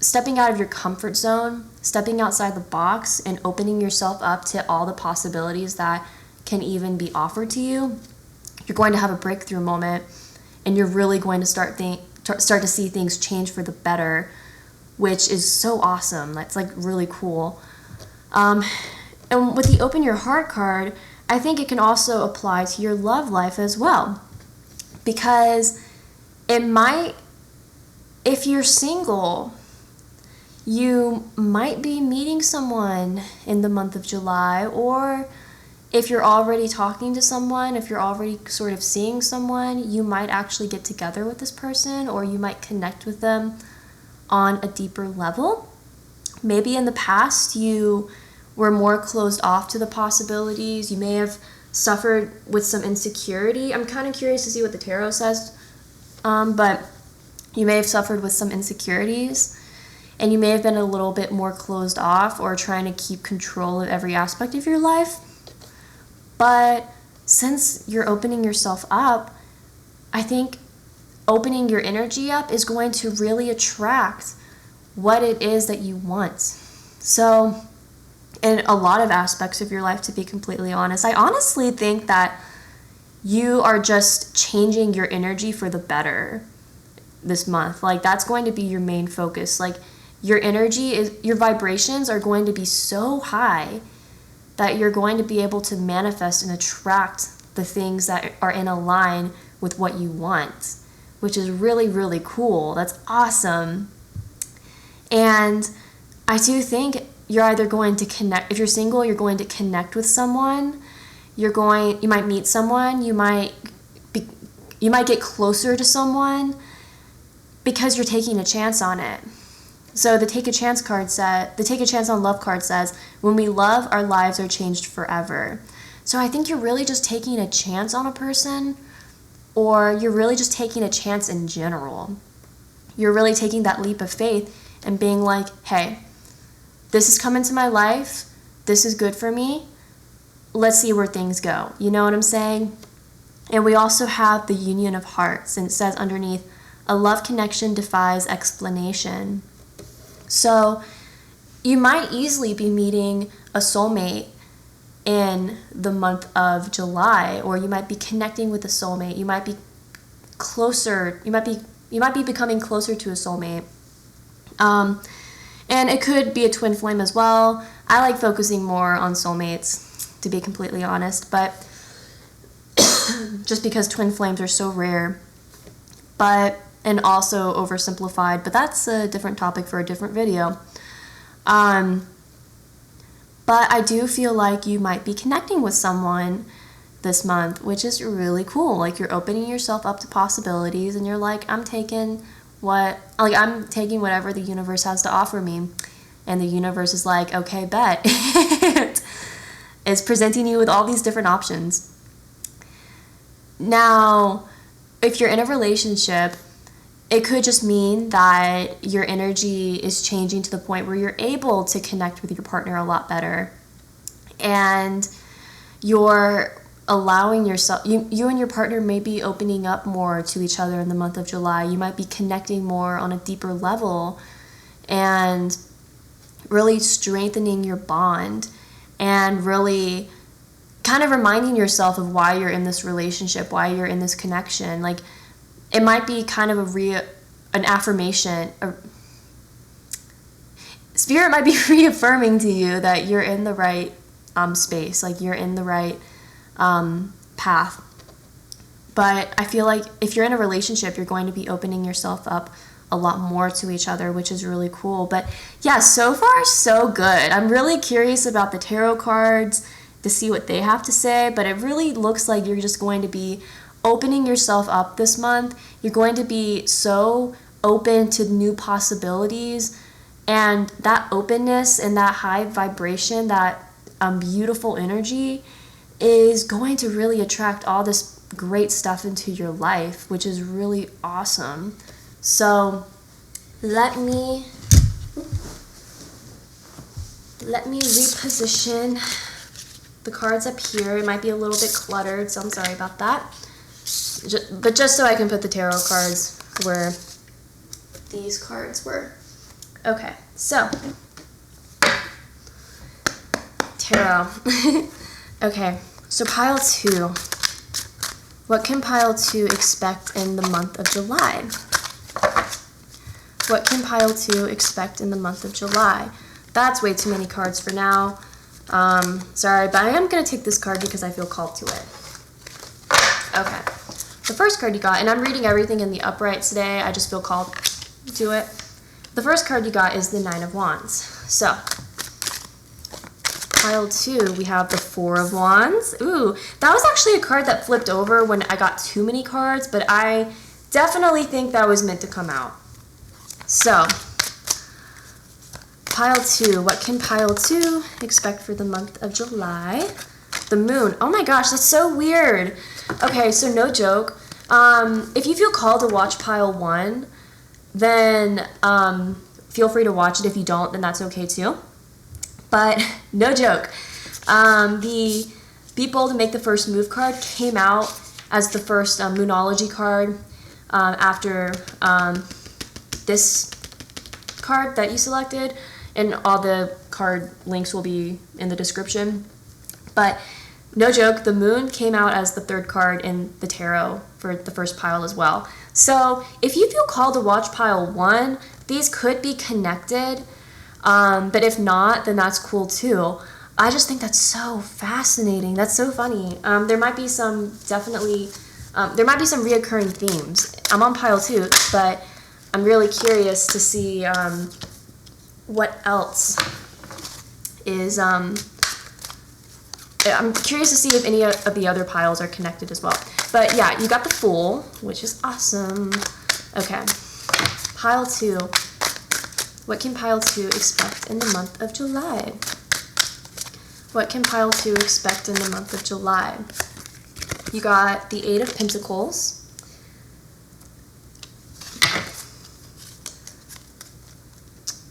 stepping out of your comfort zone, stepping outside the box and opening yourself up to all the possibilities that can even be offered to you, you're going to have a breakthrough moment, and you're really going to start to see things change for the better, which is so awesome. That's really cool. And with the Open Your Heart card, I think it can also apply to your love life as well, because if you're single, you might be meeting someone in the month of July, or if you're already talking to someone, if you're already sort of seeing someone, you might actually get together with this person, or you might connect with them on a deeper level. Maybe in the past you were more closed off to the possibilities. You may have suffered with some insecurity. I'm kind of curious to see what the tarot says, but you may have suffered with some insecurities, and you may have been a little bit more closed off or trying to keep control of every aspect of your life. But since you're opening yourself up, I think opening your energy up is going to really attract what it is that you want. So in a lot of aspects of your life, to be completely honest, I honestly think that you are just changing your energy for the better this month. That's going to be your main focus. Your your vibrations are going to be so high that you're going to be able to manifest and attract the things that are in line with what you want, which is really, really cool. That's awesome. And I do think you're either going to connect. If you're single, you're going to connect with someone. You might meet someone. You might get closer to someone because you're taking a chance on it. So the Take a Chance on Love card says, when we love, our lives are changed forever. So I think you're really just taking a chance on a person, or you're really just taking a chance in general. You're really taking that leap of faith and being like, hey, this is coming to my life. This is good for me. Let's see where things go. You know what I'm saying? And we also have the Union of Hearts, and it says underneath, a love connection defies explanation. So you might easily be meeting a soulmate in the month of July, or you might be connecting with a soulmate. You might be closer. You might be becoming closer to a soulmate. And it could be a twin flame as well. I like focusing more on soulmates, to be completely honest, but just because twin flames are so rare, and also oversimplified, but that's a different topic for a different video. But I do feel like you might be connecting with someone this month, which is really cool. You're opening yourself up to possibilities, and you're like, I'm taking whatever the universe has to offer me. And the universe is like, okay, bet. It's presenting you with all these different options. Now, if you're in a relationship, it could just mean that your energy is changing to the point where you're able to connect with your partner a lot better. And you're allowing yourself, you and your partner may be opening up more to each other in the month of July. You might be connecting more on a deeper level and really strengthening your bond and really kind of reminding yourself of why you're in this relationship, why you're in this connection. Like, it might be kind of an affirmation. Spirit might be reaffirming to you that you're in the right space, like you're in the right path. But I feel like if you're in a relationship, you're going to be opening yourself up a lot more to each other, which is really cool. But yeah, so far so good. I'm really curious about the tarot cards to see what they have to say, but it really looks like you're just going to be opening yourself up this month. You're going to be so open to new possibilities, and that openness and that high vibration, that beautiful energy is going to really attract all this great stuff into your life, which is really awesome. So let me reposition the cards up here. It might be a little bit cluttered, so I'm sorry about that. But just so I can put the tarot cards where these cards were. Okay, so tarot. Okay, so pile 2. What can pile 2 expect in the month of July? What can pile 2 expect in the month of July? That's way too many cards for now. Sorry, but I am going to take this card because I feel called to it. Okay. The first card you got, and I'm reading everything in the upright today. I just feel called to it. The first card you got is the 9 of Wands. So, pile 2, we have the 4 of Wands. Ooh, that was actually a card that flipped over when I got too many cards, but I definitely think that was meant to come out. So, pile 2, what can pile 2 expect for the month of July? The moon. Oh my gosh, that's so weird. Okay, so no joke. If you feel called to watch pile 1, then feel free to watch it. If you don't, then that's okay too. But no joke. The Be Bold and Make the First Move card came out as the first Moonology card after this card that you selected, and all the card links will be in the description. But no joke, the moon came out as the third card in the tarot for the first pile as well. So if you feel called to watch pile 1, these could be connected, but if not, then that's cool too. I just think that's so fascinating. That's so funny. There might be some reoccurring themes. I'm on pile 2, but I'm really curious to see what else is. I'm curious to see if any of the other piles are connected as well. But yeah, you got the Fool, which is awesome. Okay, pile 2. What can pile 2 expect in the month of July? What can pile 2 expect in the month of July? You got the 8 of Pentacles.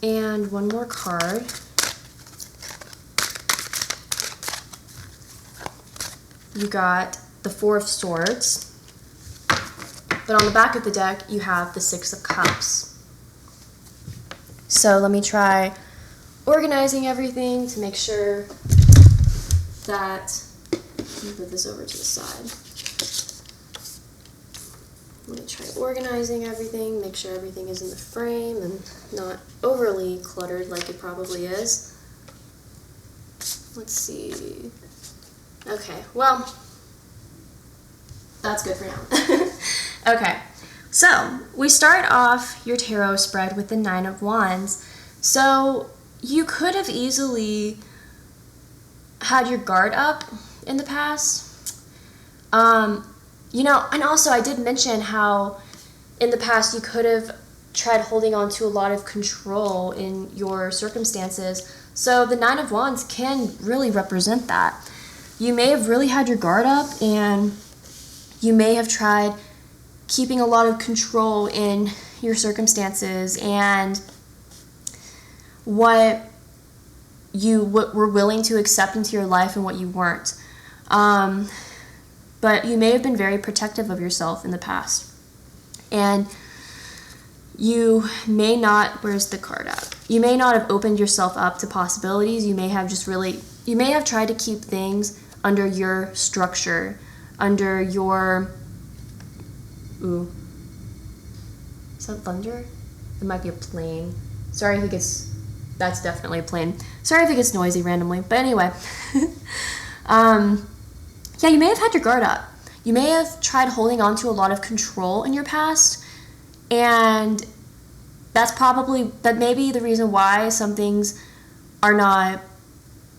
And one more card. You got the 4 of Swords. But on the back of the deck, you have the 6 of Cups. So let me try organizing everything to make sure that, let me put this over to the side. Let me try organizing everything, make sure everything is in the frame and not overly cluttered like it probably is. Let's see. Okay, well, that's good for now. Okay, so we start off your tarot spread with the 9 of Wands. So you could have easily had your guard up in the past. You know, and also I did mention how in the past you could have tried holding on to a lot of control in your circumstances. So the 9 of Wands can really represent that. You may have really had your guard up, and you may have tried keeping a lot of control in your circumstances and what you were willing to accept into your life and what you weren't. but you may have been very protective of yourself in the past. And you may not, where's the card at? You may not have opened yourself up to possibilities. You may have tried to keep things under your structure, under your, is that thunder? It might be a plane. Sorry if that's definitely a plane. Sorry if it gets noisy randomly. But anyway, yeah, you may have had your guard up. You may have tried holding on to a lot of control in your past, and that may be the reason why some things are not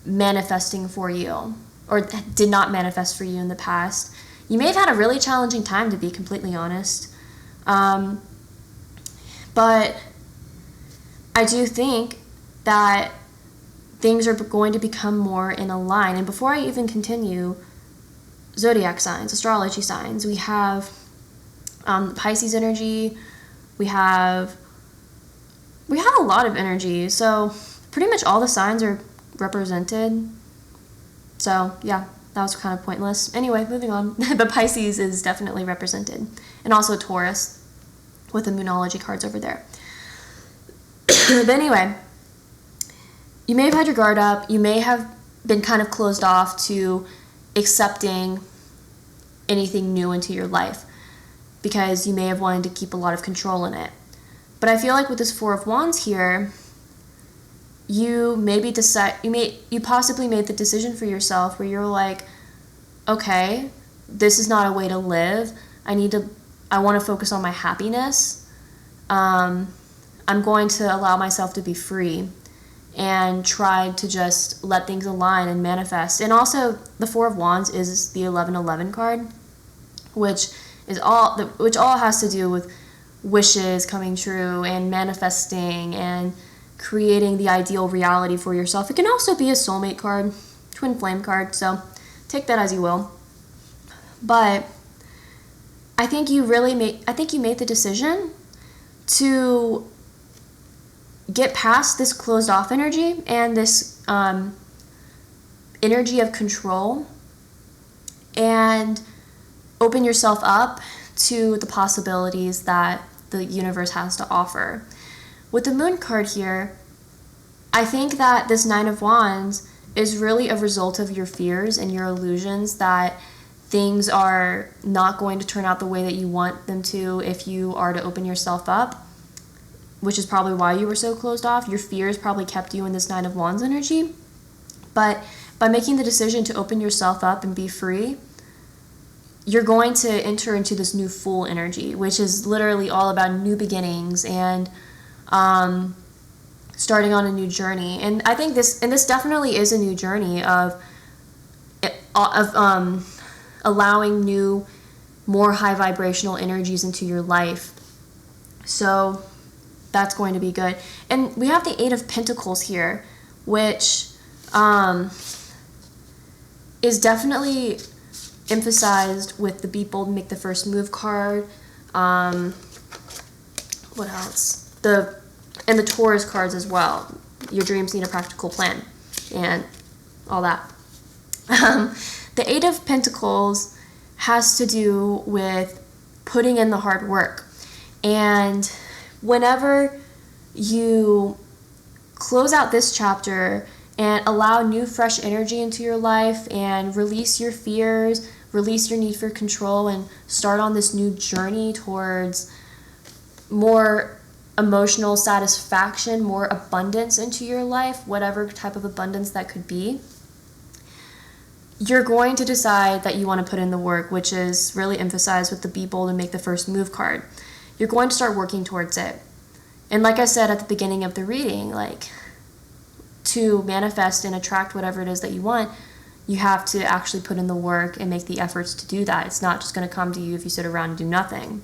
manifesting for you, or did not manifest for you in the past. You may have had a really challenging time, to be completely honest. But I do think that things are going to become more in a line. And before I even continue, zodiac signs, astrology signs, we have Pisces energy, we have a lot of energy. So pretty much all the signs are represented. So yeah, that was kind of pointless. Anyway, moving on. But Pisces is definitely represented. And also Taurus with the Moonology cards over there. But anyway, you may have had your guard up. You may have been kind of closed off to accepting anything new into your life because you may have wanted to keep a lot of control in it. But I feel like with this Four of Wands here, you possibly made the decision for yourself where you're like, okay, this is not a way to live. I want to focus on my happiness. I'm going to allow myself to be free and try to just let things align and manifest. And also, the Four of Wands is the 1111 card, which all has to do with wishes coming true and manifesting and creating the ideal reality for yourself. It can also be a soulmate card, twin flame card, so take that as you will. But I think you made the decision to get past this closed off energy and this energy of control and open yourself up to the possibilities that the universe has to offer. With the Moon card here, I think that this Nine of Wands is really a result of your fears and your illusions that things are not going to turn out the way that you want them to if you are to open yourself up, which is probably why you were so closed off. Your fears probably kept you in this Nine of Wands energy. But by making the decision to open yourself up and be free, you're going to enter into this new Fool energy, which is literally all about new beginnings and starting on a new journey. And I think this definitely is a new journey of allowing new, more high vibrational energies into your life. So that's going to be good. And we have the Eight of Pentacles here, which is definitely emphasized with the Be Bold and Make the First Move card. What else? And the Taurus cards as well. Your dreams need a practical plan and all that. The Eight of Pentacles has to do with putting in the hard work. And whenever you close out this chapter and allow new fresh energy into your life and release your fears, release your need for control, and start on this new journey towards more emotional satisfaction, more abundance into your life, whatever type of abundance that could be, you're going to decide that you want to put in the work, which is really emphasized with the Be Bold and Make the First Move card. You're going to start working towards it. And like I said at the beginning of the reading, like, to manifest and attract whatever it is that you want, you have to actually put in the work and make the efforts to do that. It's not just going to come to you if you sit around and do nothing.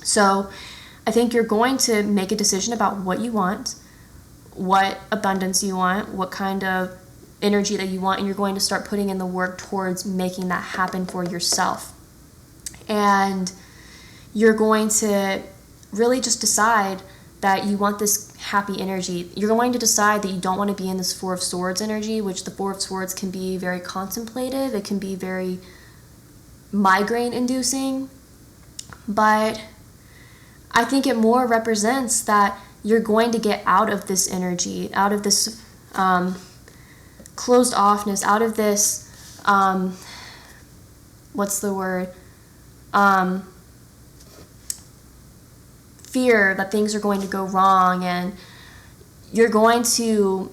So I think you're going to make a decision about what you want, what abundance you want, what kind of energy that you want, and you're going to start putting in the work towards making that happen for yourself. And you're going to really just decide that you want this happy energy. You're going to decide that you don't want to be in this Four of Swords energy, which the Four of Swords can be very contemplative. It can be very migraine inducing, but I think it more represents that you're going to get out of this energy, out of this closed offness, out of this, what's the word? Fear that things are going to go wrong, and you're going to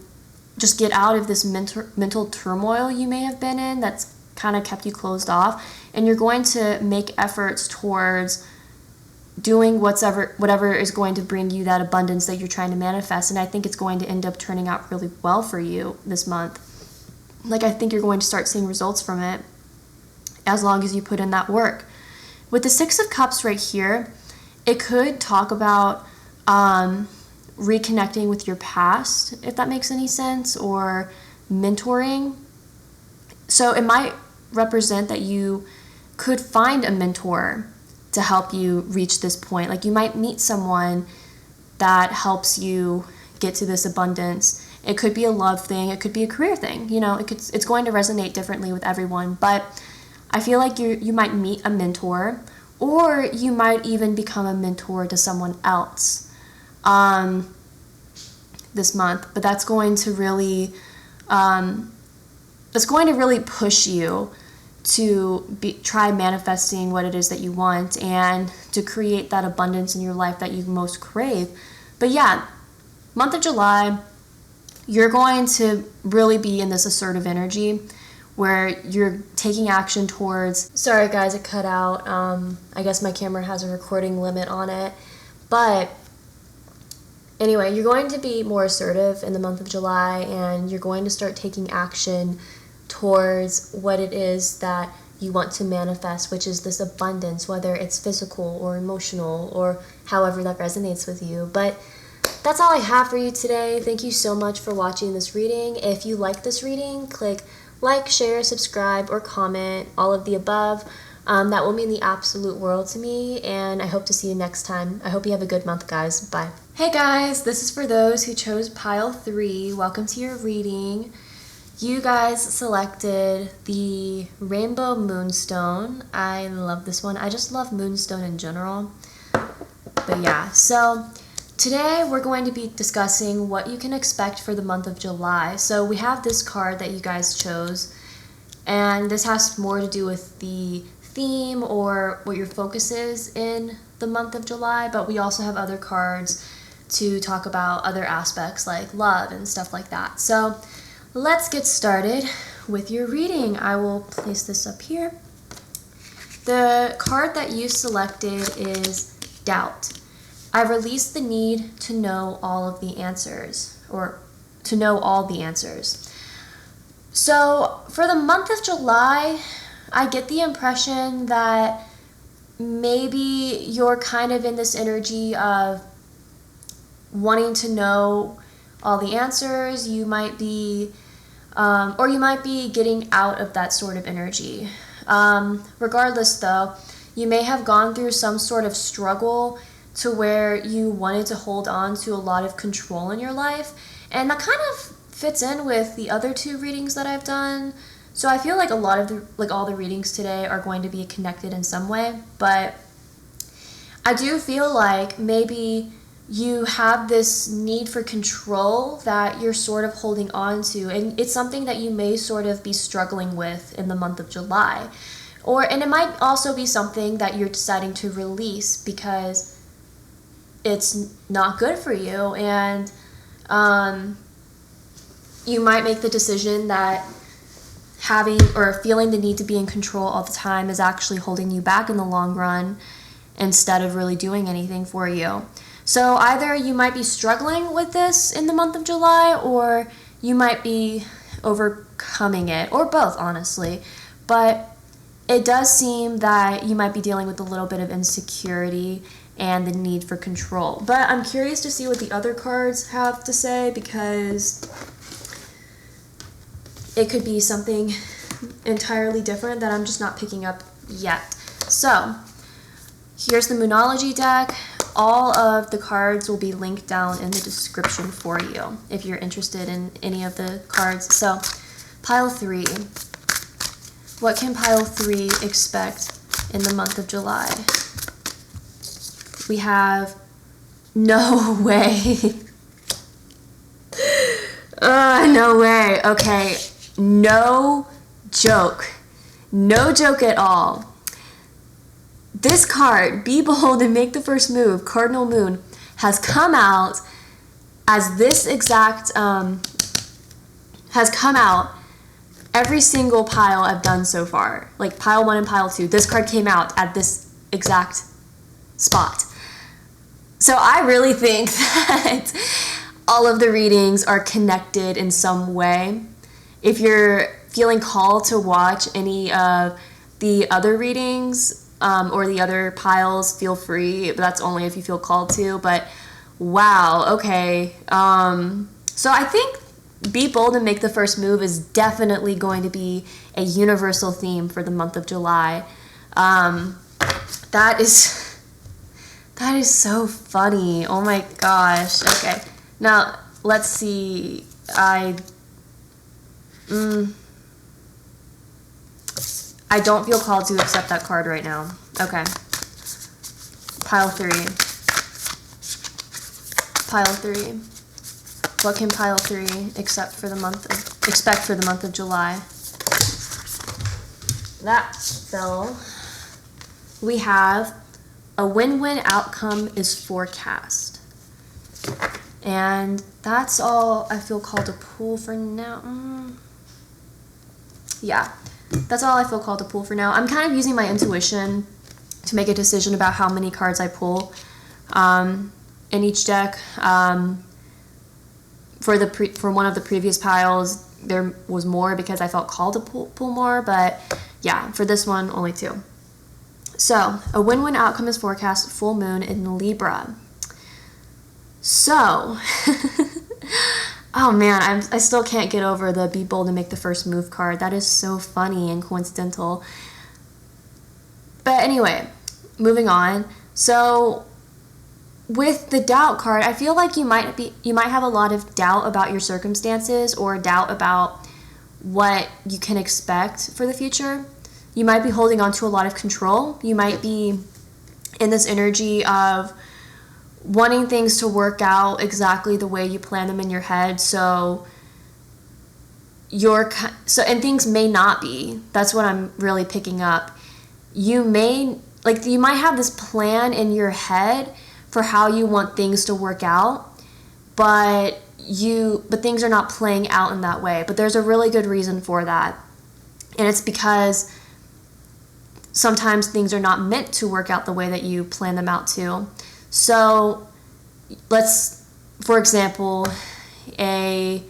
just get out of this mental turmoil you may have been in that's kind of kept you closed off, and you're going to make efforts towards doing whatever is going to bring you that abundance that you're trying to manifest. And I think it's going to end up turning out really well for you this month. Like, I think you're going to start seeing results from it as long as you put in that work. With the Six of Cups right here, it could talk about reconnecting with your past, if that makes any sense, or mentoring. So it might represent that you could find a mentor to help you reach this point. Like, you might meet someone that helps you get to this abundance. It could be a love thing, it could be a career thing. You know, it's going to resonate differently with everyone, but I feel like you might meet a mentor, or you might even become a mentor to someone else this month. But that's going to really push you to try manifesting what it is that you want and to create that abundance in your life that you most crave. But yeah, month of July, you're going to really be in this assertive energy where you're taking action towards... Sorry guys, it cut out. I guess my camera has a recording limit on it. But anyway, you're going to be more assertive in the month of July, and you're going to start taking action towards what it is that you want to manifest, which is this abundance, whether it's physical or emotional or however that resonates with you. But that's all I have for you today. Thank you so much for watching this reading. If you like this reading, click like, share, subscribe, or comment, all of the above. That will mean the absolute world to me, and I hope to see you next time. I hope you have a good month, guys. Bye. Hey guys, this is for those who chose pile 3. Welcome to your reading. You guys selected the Rainbow Moonstone. I love this one. I just love Moonstone in general. But yeah, so today we're going to be discussing what you can expect for the month of July. So we have this card that you guys chose, and this has more to do with the theme or what your focus is in the month of July, but we also have other cards to talk about other aspects like love and stuff like that. So let's get started with your reading. I will place this up here. The card that you selected is Doubt. I release the need to know all of the answers, or to know all the answers. So for the month of July, I get the impression that maybe you're kind of in this energy of wanting to know all the answers. You might be, or you might be getting out of that sort of energy. Regardless though, you may have gone through some sort of struggle to where you wanted to hold on to a lot of control in your life, and that kind of fits in with the other 2 readings that I've done. So I feel like all the readings today are going to be connected in some way, but I do feel like maybe you have this need for control that you're sort of holding on to, and it's something that you may sort of be struggling with in the month of July. And it might also be something that you're deciding to release because it's not good for you, and you might make the decision that having or feeling the need to be in control all the time is actually holding you back in the long run instead of really doing anything for you. So either you might be struggling with this in the month of July, or you might be overcoming it, or both, honestly. But it does seem that you might be dealing with a little bit of insecurity and the need for control. But I'm curious to see what the other cards have to say, because it could be something entirely different that I'm just not picking up yet. So here's the Moonology deck. All of the cards will be linked down in the description for you if you're interested in any of the cards. So pile 3. What can pile 3 expect in the month of July? We have no way. No way. Okay, no joke. No joke at all. This card, Be Bold and Make the First Move, Cardinal Moon, has come out as this exact, has come out every single pile I've done so far. Like pile 1 and pile 2. This card came out at this exact spot. So I really think that all of the readings are connected in some way. If you're feeling called to watch any of the other readings or the other piles, feel free. But that's only if you feel called to. But wow, okay. So I think Be Bold and Make the First Move is definitely going to be a universal theme for the month of July. That is so funny. Oh my gosh. Okay. Now, let's see. I don't feel called to accept that card right now. Okay. Pile 3. Pile 3. What can pile 3 expect for the month of July? That fell. We have a win-win outcome is forecast. And that's all I feel called to pull for now. Yeah, that's all I feel called to pull for now. I'm kind of using my intuition to make a decision about how many cards I pull in each deck. For one of the previous piles, there was more because I felt called to pull more, but yeah, for this one, only 2. So, a win-win outcome is forecast, full moon in Libra. So, oh man, I still can't get over the Be Bold and Make the First Move card. That is so funny and coincidental. But anyway, moving on. So, with the doubt card, I feel like you might have a lot of doubt about your circumstances or doubt about what you can expect for the future. You might be holding on to a lot of control. You might be in this energy of wanting things to work out exactly the way you plan them in your head. So and things may not be. That's what I'm really picking up. You might have this plan in your head for how you want things to work out, but things are not playing out in that way. But there's a really good reason for that. And it's because sometimes things are not meant to work out the way that you plan them out to. So for example, a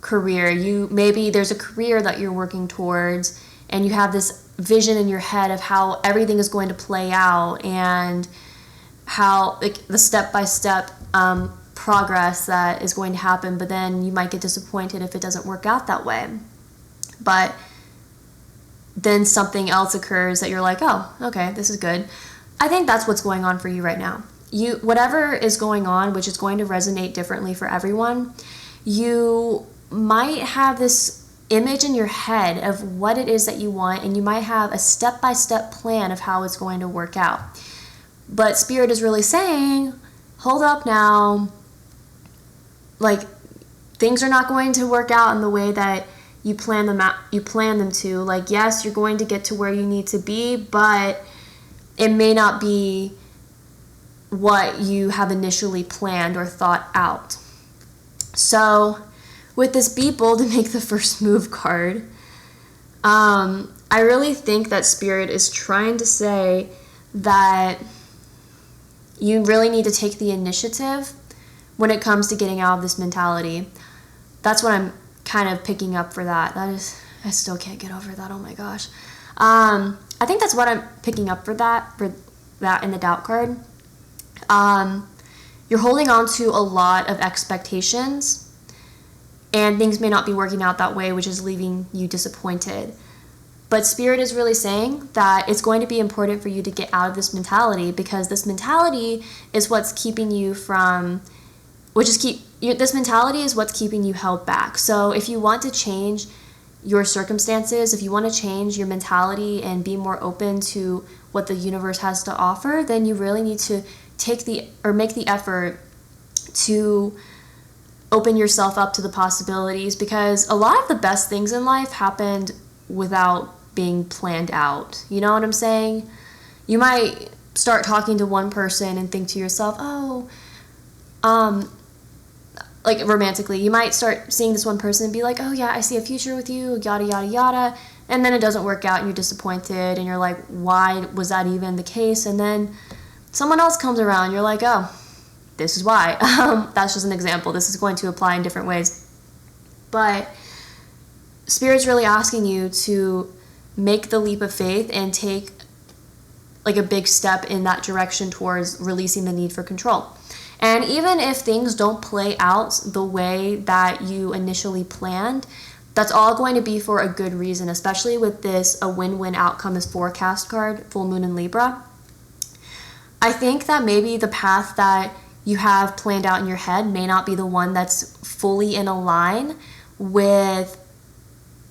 career. Maybe there's a career that you're working towards and you have this vision in your head of how everything is going to play out and how the step-by-step progress that is going to happen, but then you might get disappointed if it doesn't work out that way. But then something else occurs that you're like, oh, okay, this is good. I think that's what's going on for you right now. Whatever is going on, which is going to resonate differently for everyone, you might have this image in your head of what it is that you want, and you might have a step-by-step plan of how it's going to work out. But Spirit is really saying, hold up now. Things are not going to work out in the way that you plan them to. Yes, you're going to get to where you need to be, but it may not be what you have initially planned or thought out. So, with this Be Bold and Make the First Move card, I really think that Spirit is trying to say that you really need to take the initiative when it comes to getting out of this mentality. That's what I'm kind of picking up for that. I still can't get over that. Oh my gosh. I think that's what I'm picking up for that in the doubt card. You're holding on to a lot of expectations, and things may not be working out that way, which is leaving you disappointed. But Spirit is really saying that it's going to be important for you to get out of this mentality, because this mentality is what's keeping you this mentality is what's keeping you held back. So if you want to change, your circumstances, if you want to change your mentality and be more open to what the universe has to offer, then you really need to make the effort to open yourself up to the possibilities, because a lot of the best things in life happened without being planned out. You know what I'm saying? You might start talking to one person and think to yourself, like romantically, you might start seeing this one person and be like, oh yeah, I see a future with you, yada, yada, yada. And then it doesn't work out and you're disappointed and you're like, why was that even the case? And then someone else comes around, you're like, oh, this is why. That's just an example. This is going to apply in different ways. But Spirit's really asking you to make the leap of faith and take like a big step in that direction towards releasing the need for control. And even if things don't play out the way that you initially planned, that's all going to be for a good reason, especially with this a win-win outcome is forecast card, full moon in Libra. I think that maybe the path that you have planned out in your head may not be the one that's fully in a line with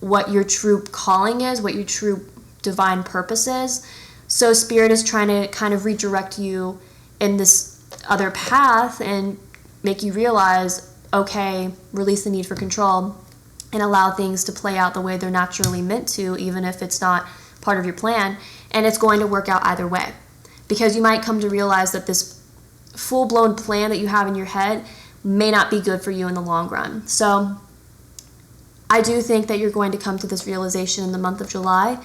what your true calling is, what your true divine purpose is. So Spirit is trying to kind of redirect you in this other path and make you realize, okay, release the need for control and allow things to play out the way they're naturally meant to, even if it's not part of your plan. And it's going to work out either way, because you might come to realize that this full-blown plan that you have in your head may not be good for you in the long run. So I do think that you're going to come to this realization in the month of July.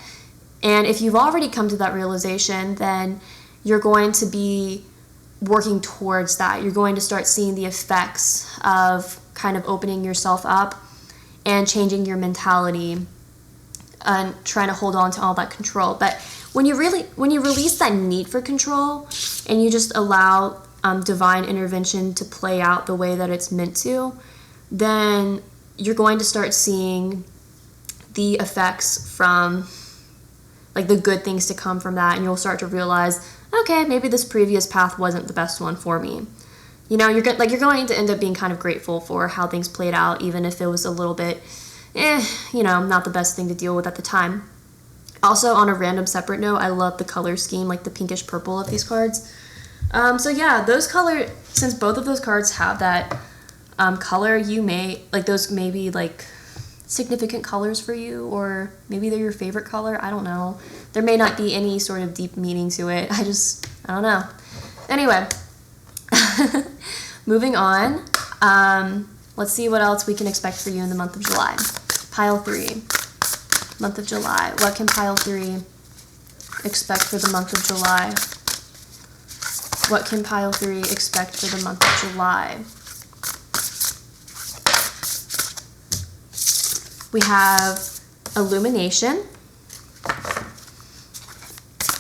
And if you've already come to that realization, then you're going to be working towards that. You're going to start seeing the effects of kind of opening yourself up and changing your mentality and trying to hold on to all that control. But when you release that need for control and you just allow divine intervention to play out the way that it's meant to, then you're going to start seeing the effects from like the good things to come from that, and you'll start to realize, okay, maybe this previous path wasn't the best one for me. You know, you're going to end up being kind of grateful for how things played out, even if it was a little bit, not the best thing to deal with at the time. Also, on a random separate note, I love the color scheme, like the pinkish purple of these cards. So yeah, those color, since both of those cards have that color, you may, like those may be like significant colors for you, or maybe they're your favorite color. I don't know. There may not be any sort of deep meaning to it. I don't know. Anyway, moving on. Let's see what else we can expect for you in the month of July. Pile 3. Month of July. What can pile 3 expect for the month of July? What can pile 3 expect for the month of July? We have illumination.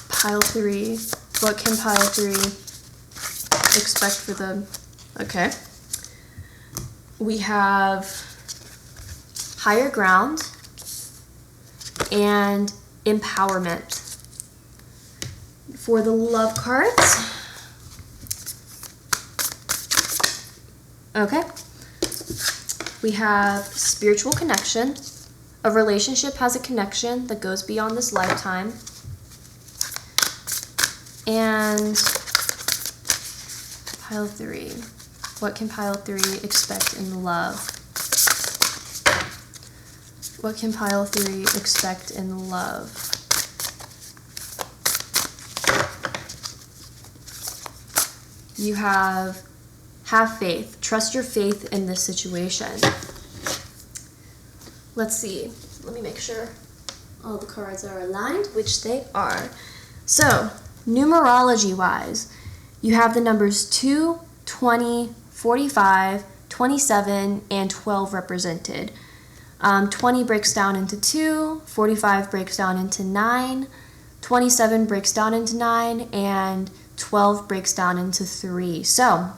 Pile 3. What can pile 3 expect for the... Okay. We have higher ground and empowerment. For the love cards. Okay. We have spiritual connection. A relationship has a connection that goes beyond this lifetime. And pile 3. What can pile 3 expect in love? What can pile 3 expect in love? You have faith. Trust your faith in this situation. Let's see. Let me make sure all the cards are aligned, which they are. So, numerology-wise, you have the numbers 2, 20, 45, 27, and 12 represented. 20 breaks down into 2, 45 breaks down into 9, 27 breaks down into 9, and 12 breaks down into 3. So,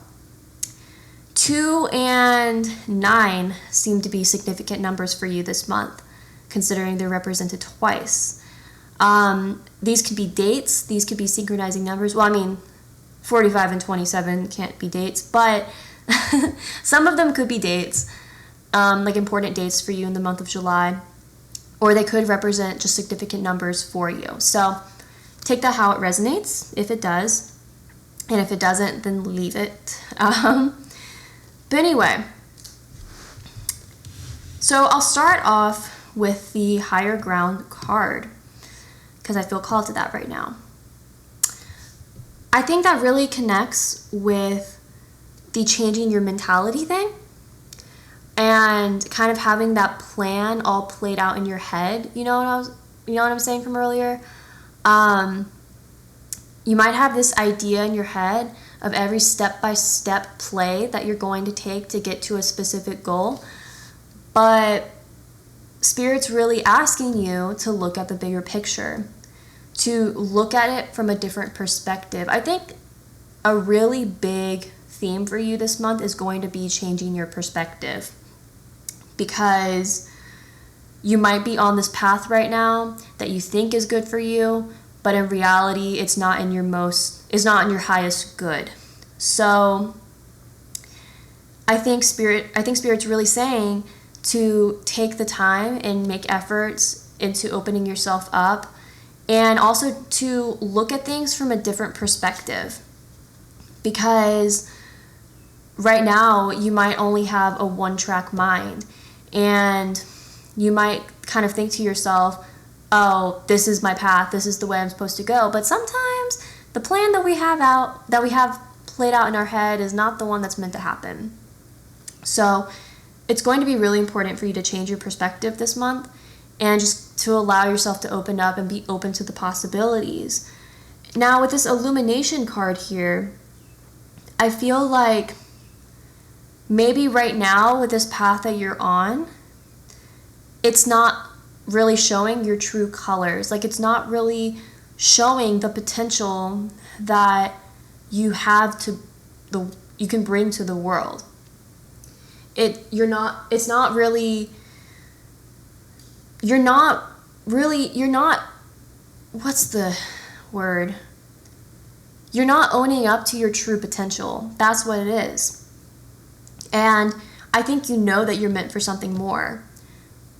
2 and 9 seem to be significant numbers for you this month, considering they're represented twice. These could be dates. These could be synchronizing numbers. Well, I mean, 45 and 27 can't be dates, but some of them could be dates, like important dates for you in the month of July. or they could represent just significant numbers for you. So take that how it resonates, if it does, and if it doesn't, then leave it. But anyway, so I'll start off with the Higher Ground card, because I feel called to that right now. I think that really connects with the changing your mentality thing, and kind of having that plan all played out in your head. You know what I'm saying from earlier? You might have this idea in your head of every step-by-step play that you're going to take to get to a specific goal, but Spirit's really asking you to look at the bigger picture, to look at it from a different perspective. I think a really big theme for you this month is going to be changing your perspective, because you might be on this path right now that you think is good for you, but in reality it's not in your highest good. So I think Spirit's really saying to take the time and make efforts into opening yourself up, and also to look at things from a different perspective, because right now you might only have a one-track mind, and you might kind of think to yourself, oh, this is my path, this is the way I'm supposed to go. But sometimes the plan that we have played out in our head is not the one that's meant to happen. So it's going to be really important for you to change your perspective this month, and just to allow yourself to open up and be open to the possibilities. Now, with this Illumination card here, I feel like maybe right now with this path that you're on, it's not really showing your true colors. Like, it's not really showing the potential that you can bring to the world. You're not what's the word? You're not owning up to your true potential. That's what it is. And I think you know that you're meant for something more.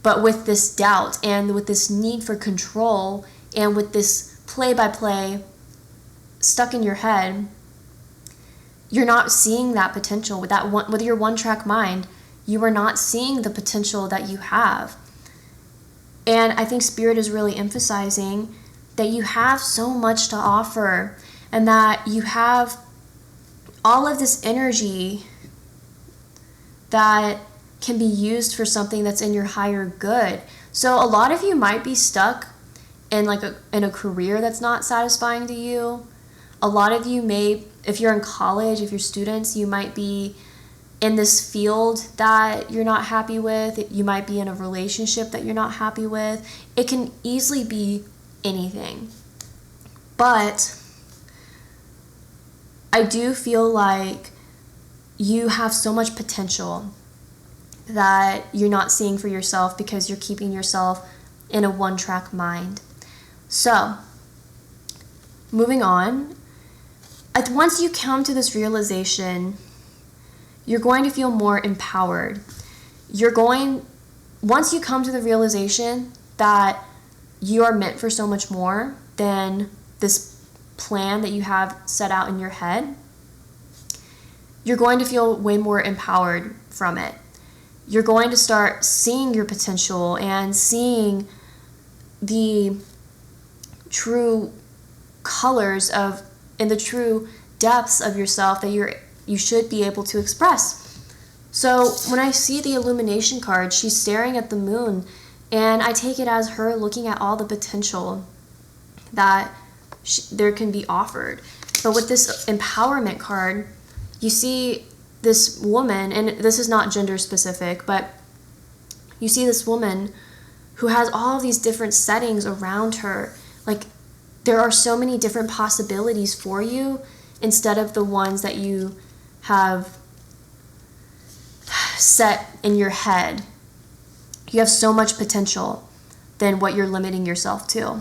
But with this doubt and with this need for control and with this play-by-play stuck in your head, you're not seeing that potential. With your one-track mind, you are not seeing the potential that you have. And I think Spirit is really emphasizing that you have so much to offer, and that you have all of this energy that can be used for something that's in your higher good. So a lot of you might be stuck in a career that's not satisfying to you. A lot of you if you're in college, if you're students, you might be in this field that you're not happy with. You might be in a relationship that you're not happy with. It can easily be anything. But I do feel like you have so much potential that you're not seeing for yourself, because you're keeping yourself in a one-track mind. So, moving on, once you come to this realization, you're going to feel more empowered. Once you come to the realization that you are meant for so much more than this plan that you have set out in your head, you're going to feel way more empowered from it. You're going to start seeing your potential and seeing the true colors and the true depths of yourself that you should be able to express. So when I see the Illumination card, she's staring at the moon, and I take it as her looking at all the potential that there can be offered. But with this Empowerment card, you see this woman, and this is not gender specific, but you see this woman who has all of these different settings around her. Like, there are so many different possibilities for you instead of the ones that you have set in your head. You have so much potential than what you're limiting yourself to.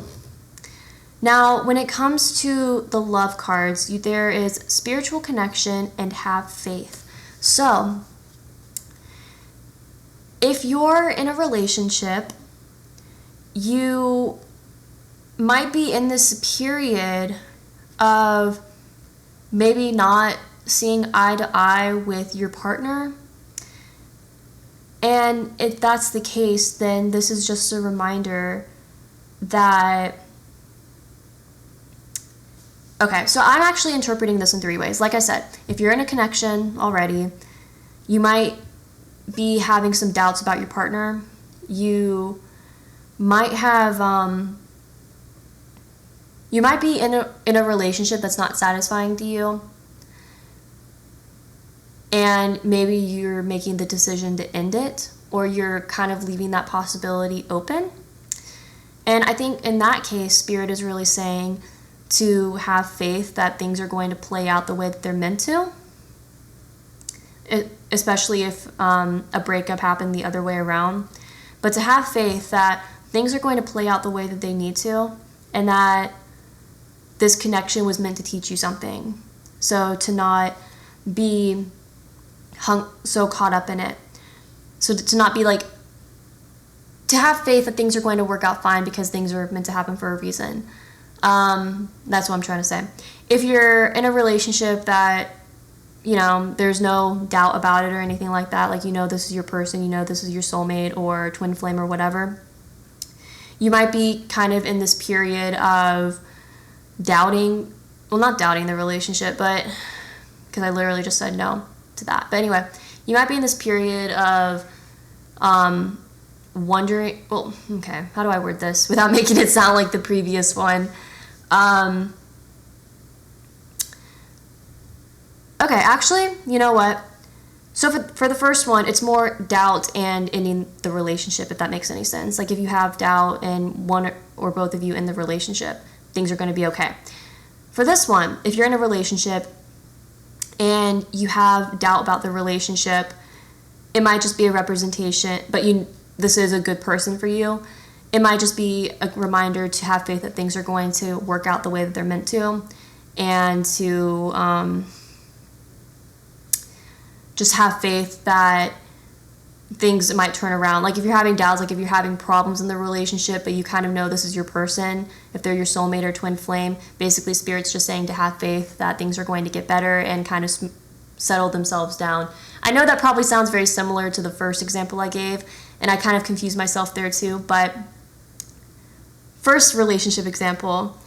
Now, when it comes to the love cards, there is spiritual connection and have faith. So, if you're in a relationship you might be in this period of maybe not seeing eye to eye with your partner. And if that's the case, then this is just a reminder that, okay, so I'm actually interpreting this in 3 ways. Like I said, if you're in a connection already, you might be having some doubts about your partner. You might have, you might be in a relationship that's not satisfying to you. And maybe you're making the decision to end it, or you're kind of leaving that possibility open. And I think in that case, Spirit is really saying to have faith that things are going to play out the way that they're meant to, especially if a breakup happened the other way around. But to have faith that things are going to play out the way that they need to, and that this connection was meant to teach you something. So to not be so caught up in it. So to not be like, to have faith that things are going to work out fine because things are meant to happen for a reason. That's what I'm trying to say. If you're in a relationship that, you know, there's no doubt about it or anything like that, like, you know, this is your person, you know, this is your soulmate or twin flame or whatever, you might be kind of in this period of doubting, well, not doubting the relationship, but because I literally just said no to that. But anyway, you might be in this period of wondering, well, okay, how do I word this without making it sound like the previous one? Okay, actually, you know what? So for the first one, it's more doubt and ending the relationship, if that makes any sense. Like if you have doubt and one or both of you in the relationship, things are going to be okay. For this one, if you're in a relationship and you have doubt about the relationship, it might just be a representation, but this is a good person for you. It might just be a reminder to have faith that things are going to work out the way that they're meant to, and to just have faith that things might turn around. Like if you're having doubts, like if you're having problems in the relationship, but you kind of know this is your person, if they're your soulmate or twin flame, basically Spirit's just saying to have faith that things are going to get better and kind of settle themselves down. I know that probably sounds very similar to the first example I gave, and I kind of confused myself there too, but first relationship example,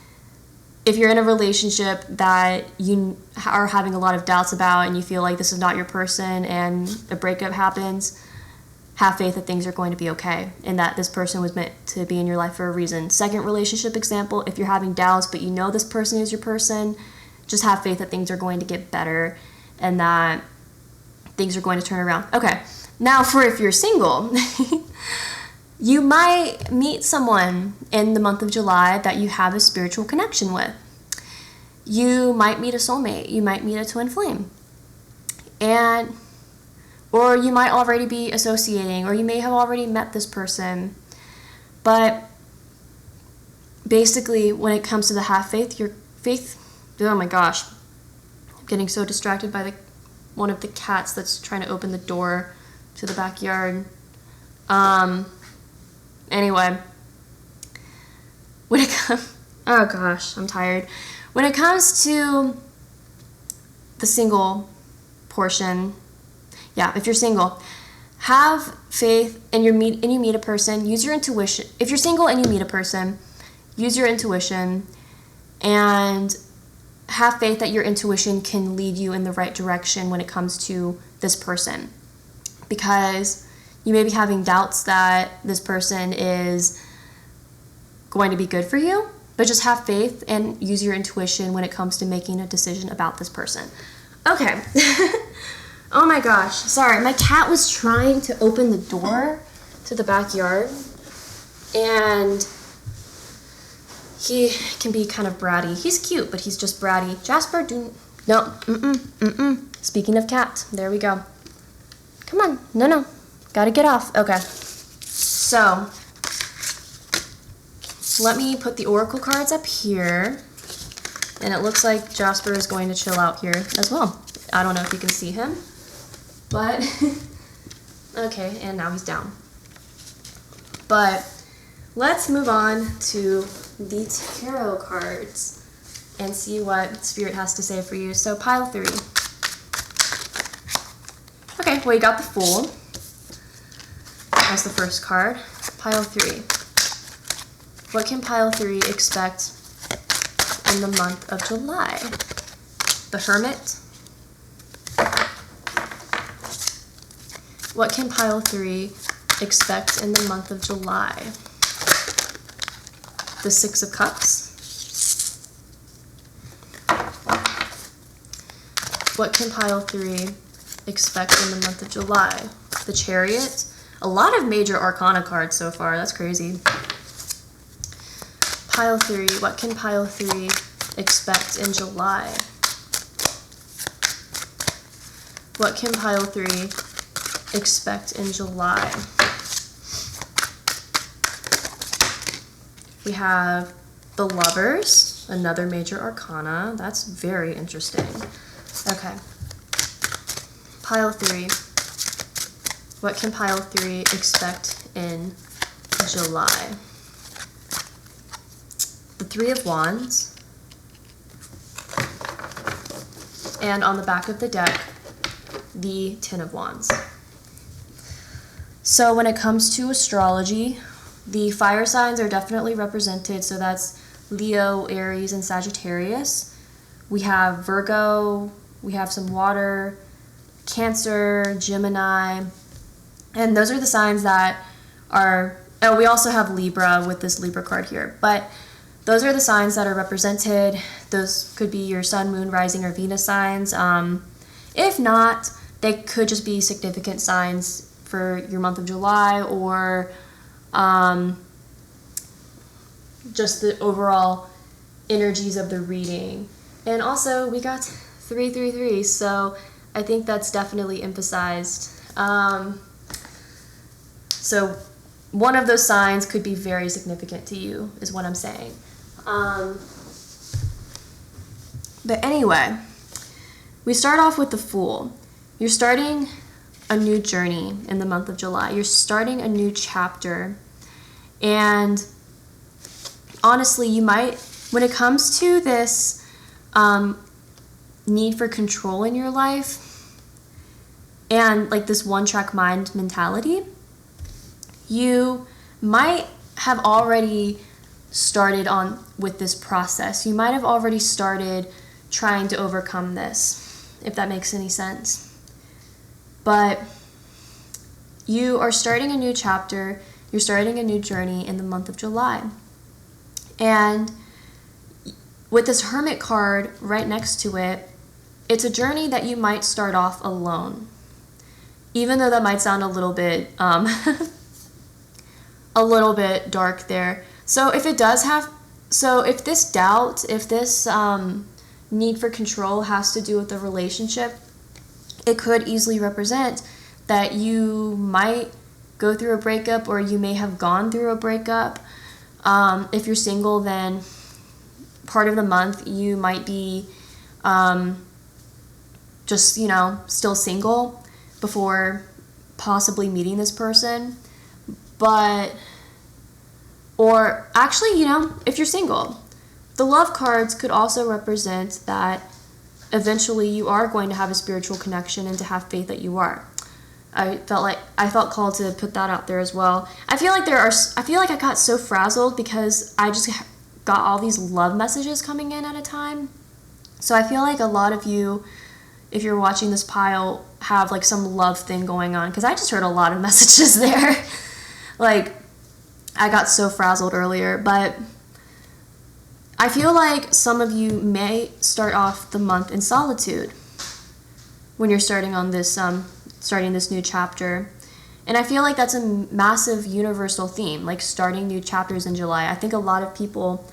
if you're in a relationship that you are having a lot of doubts about and you feel like this is not your person and a breakup happens, have faith that things are going to be okay and that this person was meant to be in your life for a reason. Second relationship example, if you're having doubts but you know this person is your person, just have faith that things are going to get better and that things are going to turn around. Okay, now for if you're single, you might meet someone in the month of July that you have a spiritual connection with. You might meet a soulmate, you might meet a twin flame, or you might already be associating, or you may have already met this person. But basically, when it comes to the have faith, your faith, oh my gosh, I'm getting so distracted by one of the cats that's trying to open the door to the backyard. Anyway, when it comes, oh gosh, I'm tired. When it comes to the single portion, yeah, if you're single, have faith and you meet a person, use your intuition. If you're single and you meet a person, use your intuition and have faith that your intuition can lead you in the right direction when it comes to this person. Because you may be having doubts that this person is going to be good for you, but just have faith and use your intuition when it comes to making a decision about this person. Okay. Oh my gosh, sorry, my cat was trying to open the door to the backyard, and he can be kind of bratty. He's cute, but he's just bratty. Jasper, Speaking of cat, there we go. Come on, no, gotta get off. Okay, so let me put the oracle cards up here, and it looks like Jasper is going to chill out here as well. I don't know if you can see him. But, okay, and now he's down. But let's move on to the tarot cards and see what Spirit has to say for you. So pile 3. Okay, well, you got the Fool. That's the first card. Pile 3. What can pile 3 expect in the month of July? The Hermit. What can pile 3 expect in the month of July? The Six of Cups. What can pile 3 expect in the month of July? The Chariot. A lot of major arcana cards so far. That's crazy. Pile 3. What can pile 3 expect in July? What can pile 3 expect in July? We have the Lovers, another major arcana. That's very interesting. Okay. Pile 3. What can pile 3 expect in July? The Three of Wands. And on the back of the deck, the Ten of Wands. So when it comes to astrology, the fire signs are definitely represented. So that's Leo, Aries, and Sagittarius. We have Virgo, we have some water, Cancer, Gemini, and those are the signs that are, oh, we also have Libra with this Libra card here, but those are the signs that are represented. Those could be your sun, moon, rising, or Venus signs. If not, they could just be significant signs for your month of July, or just the overall energies of the reading. And also, we got 333, so I think that's definitely emphasized. So one of those signs could be very significant to you, is what I'm saying. But anyway, we start off with the Fool. You're starting a new journey in the month of July. You're starting a new chapter. And honestly, you might, when it comes to this need for control in your life and like this one-track mind mentality, you might have already started on with this process. You might have already started trying to overcome this, if that makes any sense. But you are starting a new chapter, you're starting a new journey in the month of July. And with this Hermit card right next to it, it's a journey that you might start off alone. Even though that might sound a little bit dark there. So if this doubt, if this need for control has to do with the relationship, it could easily represent that you might go through a breakup, or you may have gone through a breakup. If you're single, then part of the month you might be just, still single before possibly meeting this person. Or actually, if you're single, the Love cards could also represent that eventually you are going to have a spiritual connection and to have faith that you are. I felt called to put that out there as well. I feel like I got so frazzled because I just got all these love messages coming in at a time. So I feel like a lot of you, if you're watching this pile, have like some love thing going on, because I just heard a lot of messages there. Like, I got so frazzled earlier, but I feel like some of you may start off the month in solitude when you're starting on this new chapter. And I feel like that's a massive universal theme, like starting new chapters in July. I think a lot of people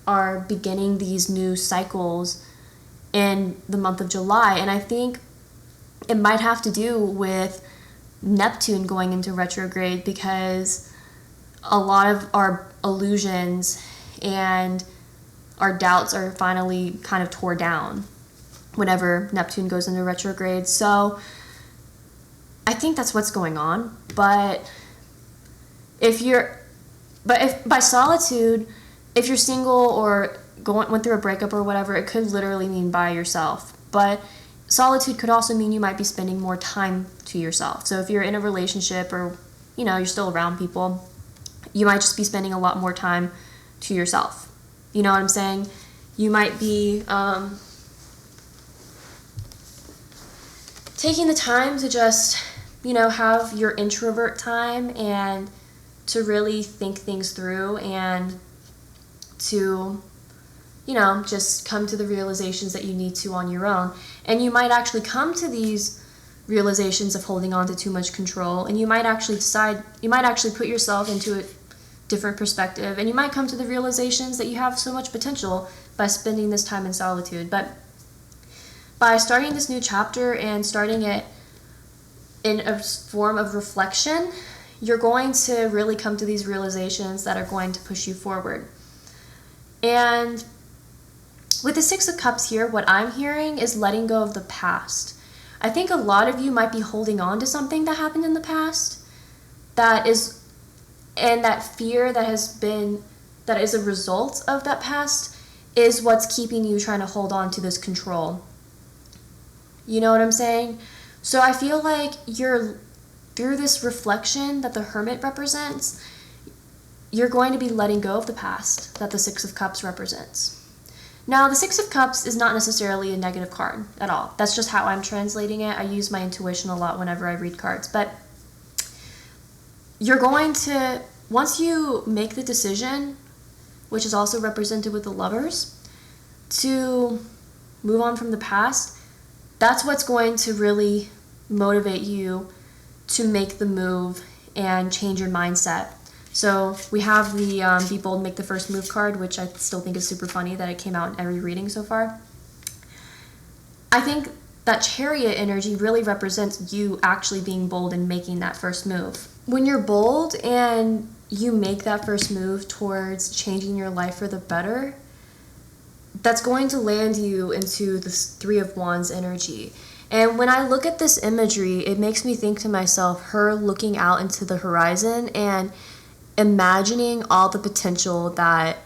are beginning these new cycles in the month of July, and I think it might have to do with Neptune going into retrograde, because a lot of our illusions and our doubts are finally kind of tore down whenever Neptune goes into retrograde. So I think that's what's going on. But if you're But if by solitude, if you're single or went through a breakup or whatever, it could literally mean by yourself. But solitude could also mean you might be spending more time to yourself. So if you're in a relationship or, you're still around people, you might just be spending a lot more time to yourself. You know what I'm saying? You might be taking the time to just, have your introvert time and to really think things through and to, just come to the realizations that you need to on your own. And you might actually come to these realizations of holding on to too much control, and you might actually put yourself into a different perspective, and you might come to the realizations that you have so much potential by spending this time in solitude. But by starting this new chapter and starting it in a form of reflection, you're going to really come to these realizations that are going to push you forward. And with the Six of Cups here, what I'm hearing is letting go of the past. I think a lot of you might be holding on to something that happened in the past and that fear that is a result of that past is what's keeping you trying to hold on to this control. You know what I'm saying? So I feel like through this reflection that the Hermit represents, you're going to be letting go of the past that the Six of Cups represents. Now, the Six of Cups is not necessarily a negative card at all. That's just how I'm translating it. I use my intuition a lot whenever I read cards. But you're going to, once you make the decision, which is also represented with the Lovers, to move on from the past, that's what's going to really motivate you to make the move and change your mindset. So we have the Be Bold, Make the First Move card, which I still think is super funny that it came out in every reading so far. I think that Chariot energy really represents you actually being bold and making that first move. When you're bold and you make that first move towards changing your life for the better, that's going to land you into the Three of Wands energy. And when I look at this imagery, it makes me think to myself, her looking out into the horizon and imagining all the potential that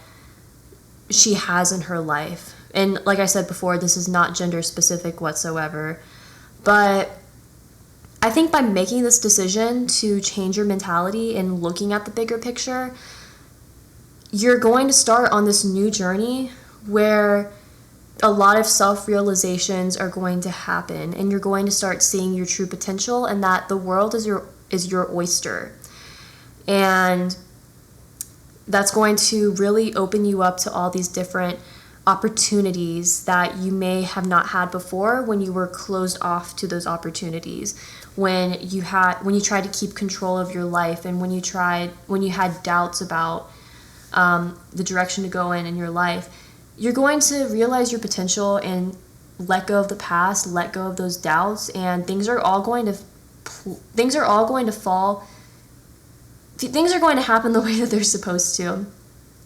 she has in her life. And like I said before, this is not gender specific whatsoever. But I think by making this decision to change your mentality and looking at the bigger picture, you're going to start on this new journey where a lot of self-realizations are going to happen, and you're going to start seeing your true potential and that the world is your oyster. And that's going to really open you up to all these different opportunities that you may have not had before when you were closed off to those opportunities, when you tried to keep control of your life, and when you had doubts about the direction to go in your life. You're going to realize your potential and let go of the past, let go of those doubts, and things are going to happen the way that they're supposed to.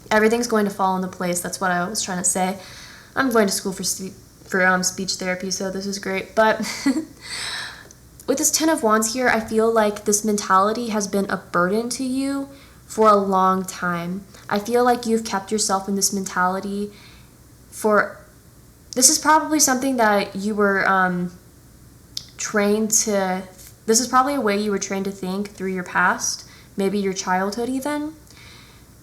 Everything's going to fall into place. That's what I was trying to say. I'm going to school for speech therapy, so this is great. But with this Ten of Wands here, I feel like this mentality has been a burden to you for a long time. I feel like you've kept yourself in this mentality this is probably something that you were this is probably a way you were trained to think through your past, maybe your childhood even.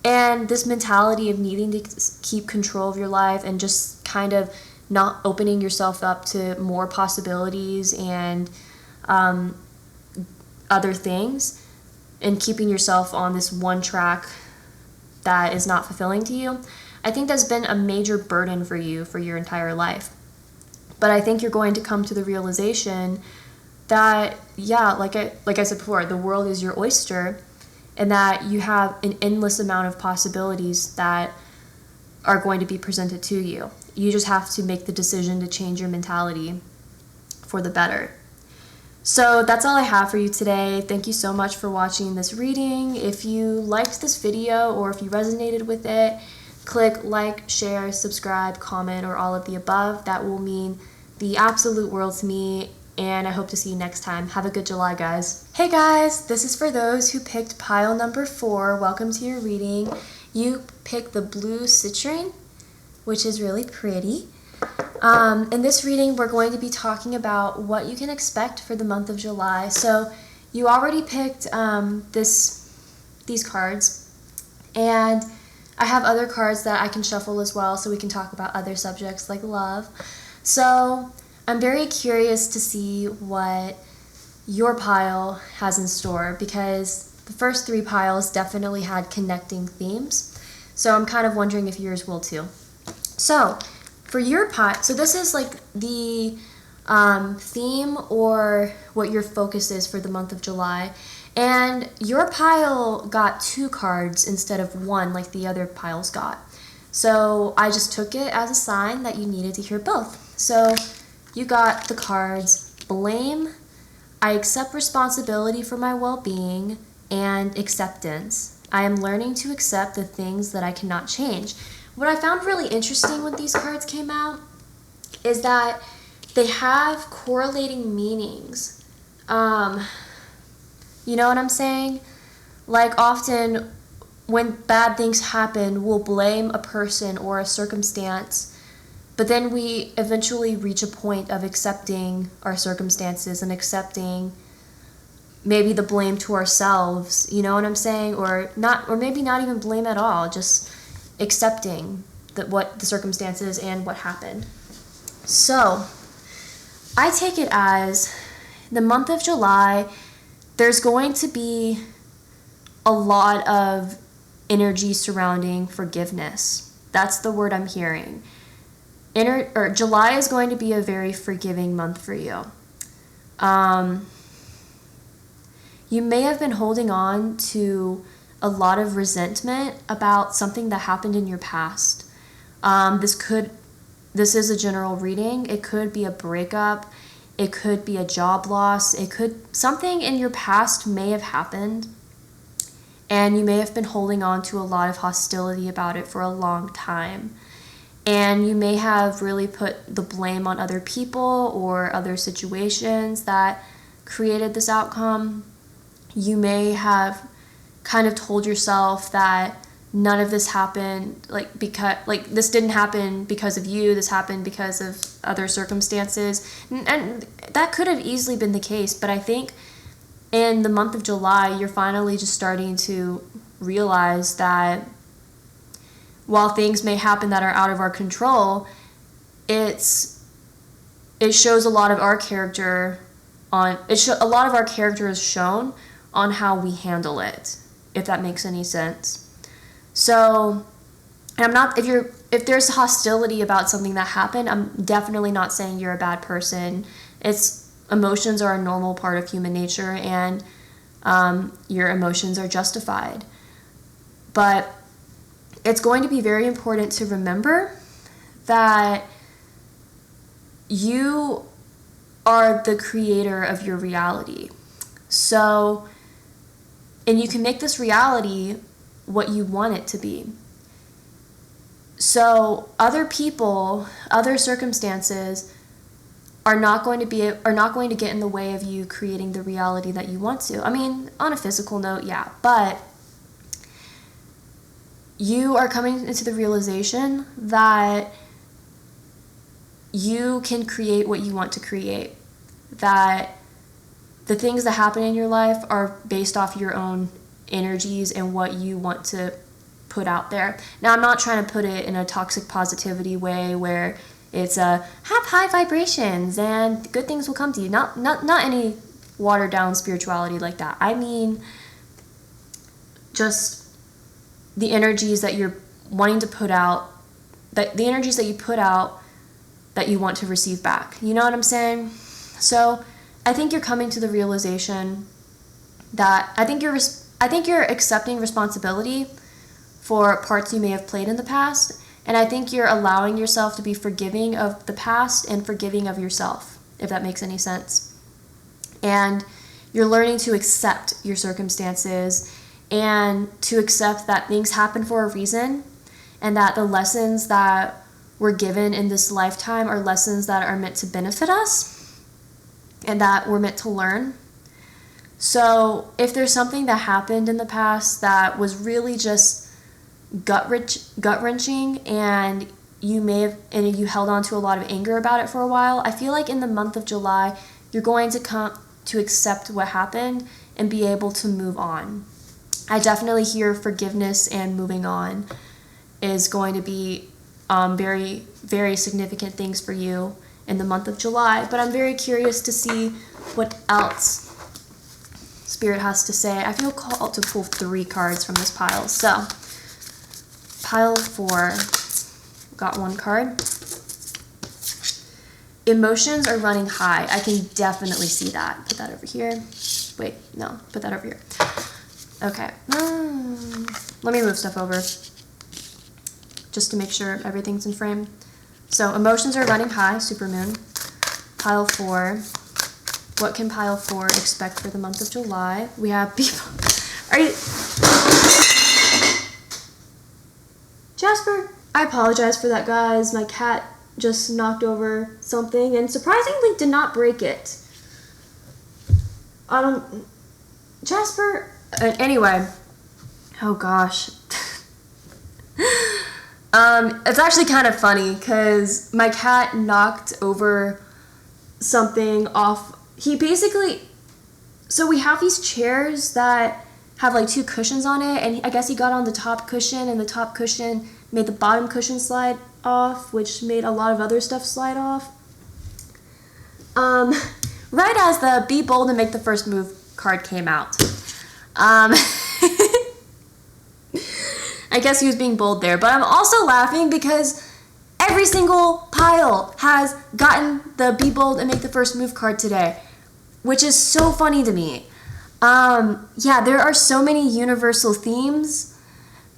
And this mentality of needing to keep control of your life and just kind of not opening yourself up to more possibilities and other things, and keeping yourself on this one track that is not fulfilling to you, I think that's been a major burden for you for your entire life. But I think you're going to come to the realization that, yeah, like I said before, the world is your oyster, and that you have an endless amount of possibilities that are going to be presented to you. You just have to make the decision to change your mentality for the better. So that's all I have for you today. Thank you so much for watching this reading. If you liked this video or if you resonated with it, click like, share, subscribe, comment, or all of the above. That will mean the absolute world to me. and I hope to see you next time. Have a good July, guys. Hey guys, this is for those who picked pile number 4. Welcome to your reading. You picked the blue citrine, which is really pretty. In this reading, we're going to be talking about what you can expect for the month of July. So you already picked these cards, and I have other cards that I can shuffle as well, so we can talk about other subjects like love. So I'm very curious to see what your pile has in store, because the first 3 piles definitely had connecting themes. So I'm kind of wondering if yours will too. So for your pile, so this is like the theme or what your focus is for the month of July. And your pile got 2 cards instead of 1 like the other piles got. So I just took it as a sign that you needed to hear both. So you got the cards blame, I accept responsibility for my well-being, and acceptance. I am learning to accept the things that I cannot change. What I found really interesting when these cards came out is that they have correlating meanings. You know what I'm saying? Like often when bad things happen, we'll blame a person or a circumstance, but then we eventually reach a point of accepting our circumstances and accepting maybe the blame to ourselves, you know what I'm saying? Or maybe not even blame at all, just accepting what the circumstances and what happened. So I take it as the month of July, there's going to be a lot of energy surrounding forgiveness. That's the word I'm hearing. July is going to be a very forgiving month for you. You may have been holding on to a lot of resentment about something that happened in your past. This is a general reading. It could be a breakup. It could be a job loss. Something in your past may have happened, and you may have been holding on to a lot of hostility about it for a long time. And you may have really put the blame on other people or other situations that created this outcome. You may have kind of told yourself that none of this happened this didn't happen because of you, this happened because of other circumstances. And that could have easily been the case, but I think in the month of July, you're finally just starting to realize that while things may happen that are out of our control, it shows a lot of our character a lot of our character is shown on how we handle it, if that makes any sense. So, and if there's hostility about something that happened, I'm definitely not saying you're a bad person. Emotions are a normal part of human nature, and your emotions are justified. But it's going to be very important to remember that you are the creator of your reality. So, and you can make this reality what you want it to be. So other people, other circumstances are not going to get in the way of you creating the reality that you want to. I mean, on a physical note, yeah, but you are coming into the realization that you can create what you want to create. That the things that happen in your life are based off your own energies and what you want to put out there. Now, I'm not trying to put it in a toxic positivity way where it's have high vibrations and good things will come to you. Not any watered down spirituality like that. I mean, just the energies that you're wanting to put out, the energies that you put out that you want to receive back. You know what I'm saying? So I think you're coming to the realization that I think you're accepting responsibility for parts you may have played in the past, and I think you're allowing yourself to be forgiving of the past and forgiving of yourself, if that makes any sense. And you're learning to accept your circumstances and to accept that things happen for a reason, and that the lessons that we're given in this lifetime are lessons that are meant to benefit us. and that we're meant to learn. So if there's something that happened in the past that was really just gut-wrenching, and you held on to a lot of anger about it for a while, I feel like in the month of July, you're going to come to accept what happened and be able to move on. I definitely hear forgiveness and moving on is going to be very, very significant things for you in the month of July. But I'm very curious to see what else Spirit has to say. I feel called to pull 3 cards from this pile. So, pile 4, got 1 card. Emotions are running high. I can definitely see that. Put that over here. Wait, no, put that over here. Okay. Let me move stuff over just to make sure everything's in frame. So, emotions are running high, supermoon. Pile 4. What can pile 4 expect for the month of July? We have people. Are you... Jasper, I apologize for that, guys. My cat just knocked over something and surprisingly did not break it. Jasper... anyway. Oh, gosh. It's actually kind of funny because my cat knocked over something off. He basically, so we have these chairs that have like 2 cushions on it, and I guess he got on the top cushion, and the top cushion made the bottom cushion slide off, which made a lot of other stuff slide off. Right as the Be Bold and Make the First Move card came out. I guess he was being bold there, but I'm also laughing because every single pile has gotten the Be Bold and Make the First Move card today, which is so funny to me. Yeah, there are so many universal themes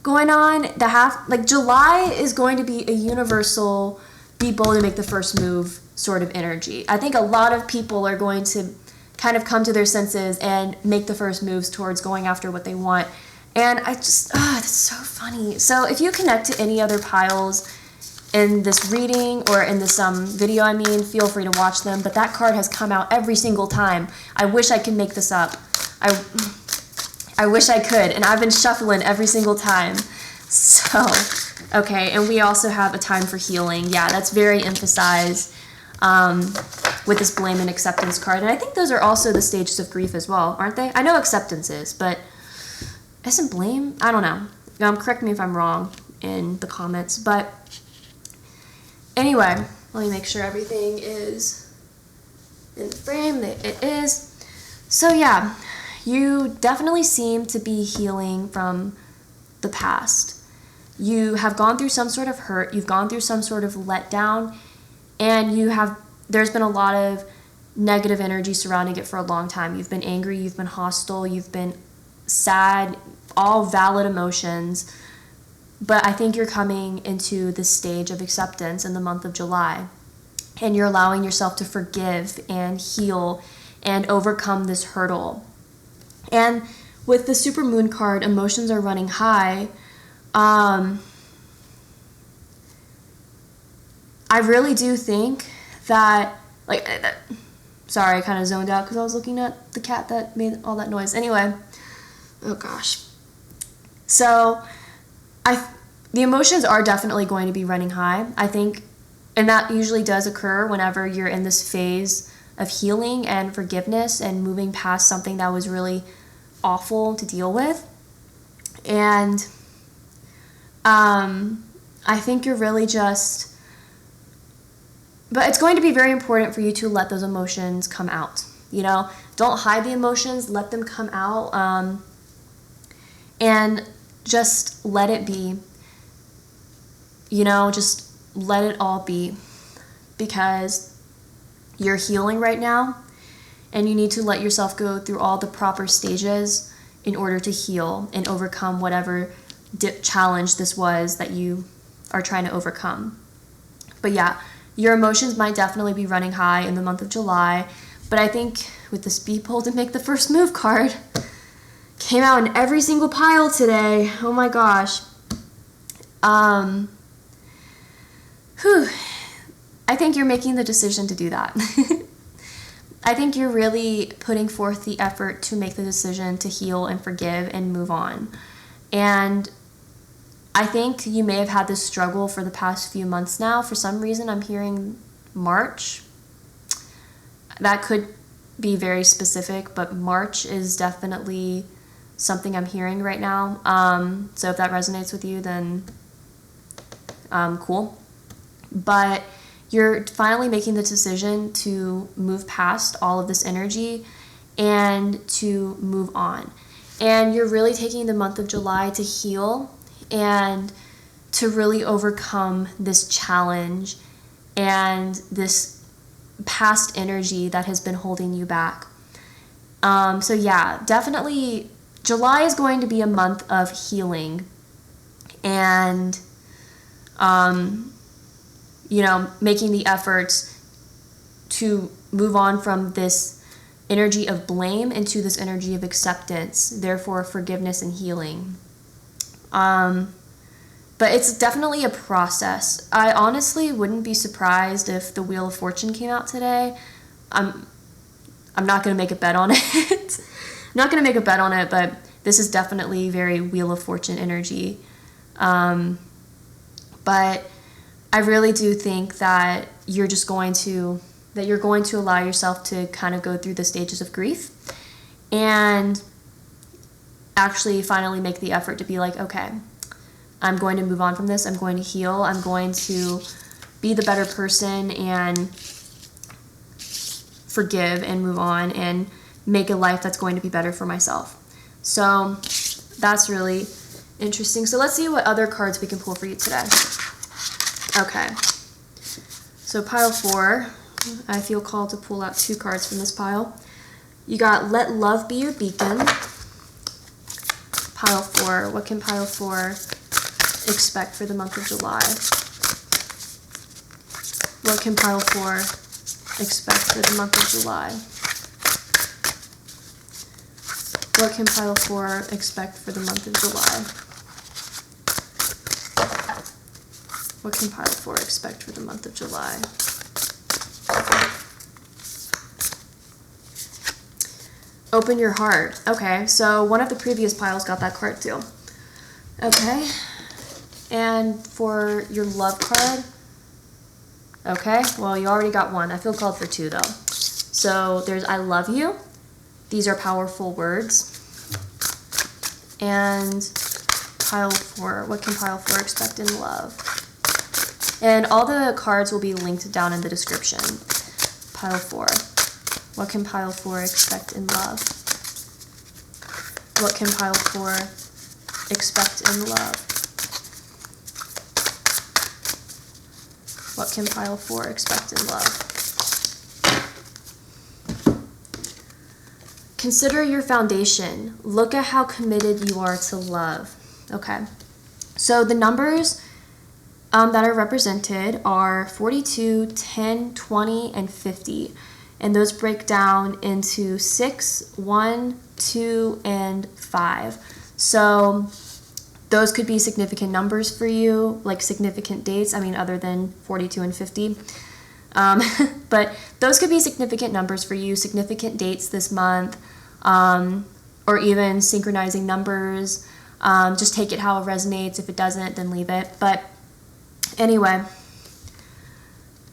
going on that have, like, July is going to be a universal Be Bold and Make the First Move sort of energy. I think a lot of people are going to kind of come to their senses and make the first moves towards going after what they want. And I just, that's so funny. So if you connect to any other piles in this reading or in this video, I mean, feel free to watch them. But that card has come out every single time. I wish I could make this up. I wish I could. And I've been shuffling every single time. So, okay. And we also have a time for healing. Yeah, that's very emphasized with this blame and acceptance card. And I think those are also the stages of grief as well, aren't they? I know acceptance is, but isn't blame? I don't know. Correct me if I'm wrong in the comments. But anyway, let me make sure everything is in the frame. It is. So yeah, you definitely seem to be healing from the past. You have gone through some sort of hurt. You've gone through some sort of letdown. And there's been a lot of negative energy surrounding it for a long time. You've been angry. You've been hostile. You've been sad. All valid emotions. But I think you're coming into this stage of acceptance in the month of July. And you're allowing yourself to forgive and heal and overcome this hurdle. And with the Supermoon card, emotions are running high. I really do think that, sorry, I kind of zoned out because I was looking at the cat that made all that noise. Anyway, oh gosh. So, the emotions are definitely going to be running high, I think, and that usually does occur whenever you're in this phase of healing and forgiveness and moving past something that was really awful to deal with. And I think you're really just, but it's going to be very important for you to let those emotions come out. You know, don't hide the emotions, let them come out, and just let it be. You know, just let it all be, because you're healing right now and you need to let yourself go through all the proper stages in order to heal and overcome whatever challenge this was that you are trying to overcome. But yeah, your emotions might definitely be running high in the month of July, but I think with this Be Bold and Make the First Move card, came out in every single pile today. Oh my gosh. I think you're making the decision to do that. I think you're really putting forth the effort to make the decision to heal and forgive and move on. And I think you may have had this struggle for the past few months now. For some reason, I'm hearing March. That could be very specific, but March is definitely something I'm hearing right now. So if that resonates with you, then cool. But you're finally making the decision to move past all of this energy and to move on. And you're really taking the month of July to heal and to really overcome this challenge and this past energy that has been holding you back. So yeah, definitely July is going to be a month of healing and making the efforts to move on from this energy of blame into this energy of acceptance, therefore forgiveness and healing. But it's definitely a process. I honestly wouldn't be surprised if the Wheel of Fortune came out today. I'm not going to make a bet on it. I'm not going to make a bet on it, but this is definitely very Wheel of Fortune energy. But I really do think that you're going to allow yourself to kind of go through the stages of grief and actually finally make the effort to be like, okay, I'm going to move on from this. I'm going to heal. I'm going to be the better person and forgive and move on and make a life that's going to be better for myself. So that's really interesting. So let's see what other cards we can pull for you today. Okay. So pile 4, I feel called to pull out 2 cards from this pile. You got Let Love Be Your Beacon. Pile 4, what can pile 4 expect for the month of July? What can pile 4 expect for the month of July? What can pile 4 expect for the month of July? What can pile 4 expect for the month of July? Open your heart. Okay, so one of the previous piles got that card too. Okay, and for your love card, okay, well, you already got one. I feel called for 2 though. So there's I love you. These are powerful words. And pile 4, what can pile 4 expect in love? And all the cards will be linked down in the description. Pile 4. What can pile 4 expect in love? What can pile 4 expect in love? What can pile 4 expect in love? Consider your foundation. Look at how committed you are to love. Okay. So the numbers that are represented are 42, 10, 20, and 50. And those break down into 6, 1, 2, and 5. So those could be significant numbers for you, like significant dates, other than 42 and 50. But those could be significant numbers for you, significant dates this month, or even synchronizing numbers. Just take it how it resonates. If it doesn't, then leave it. But anyway,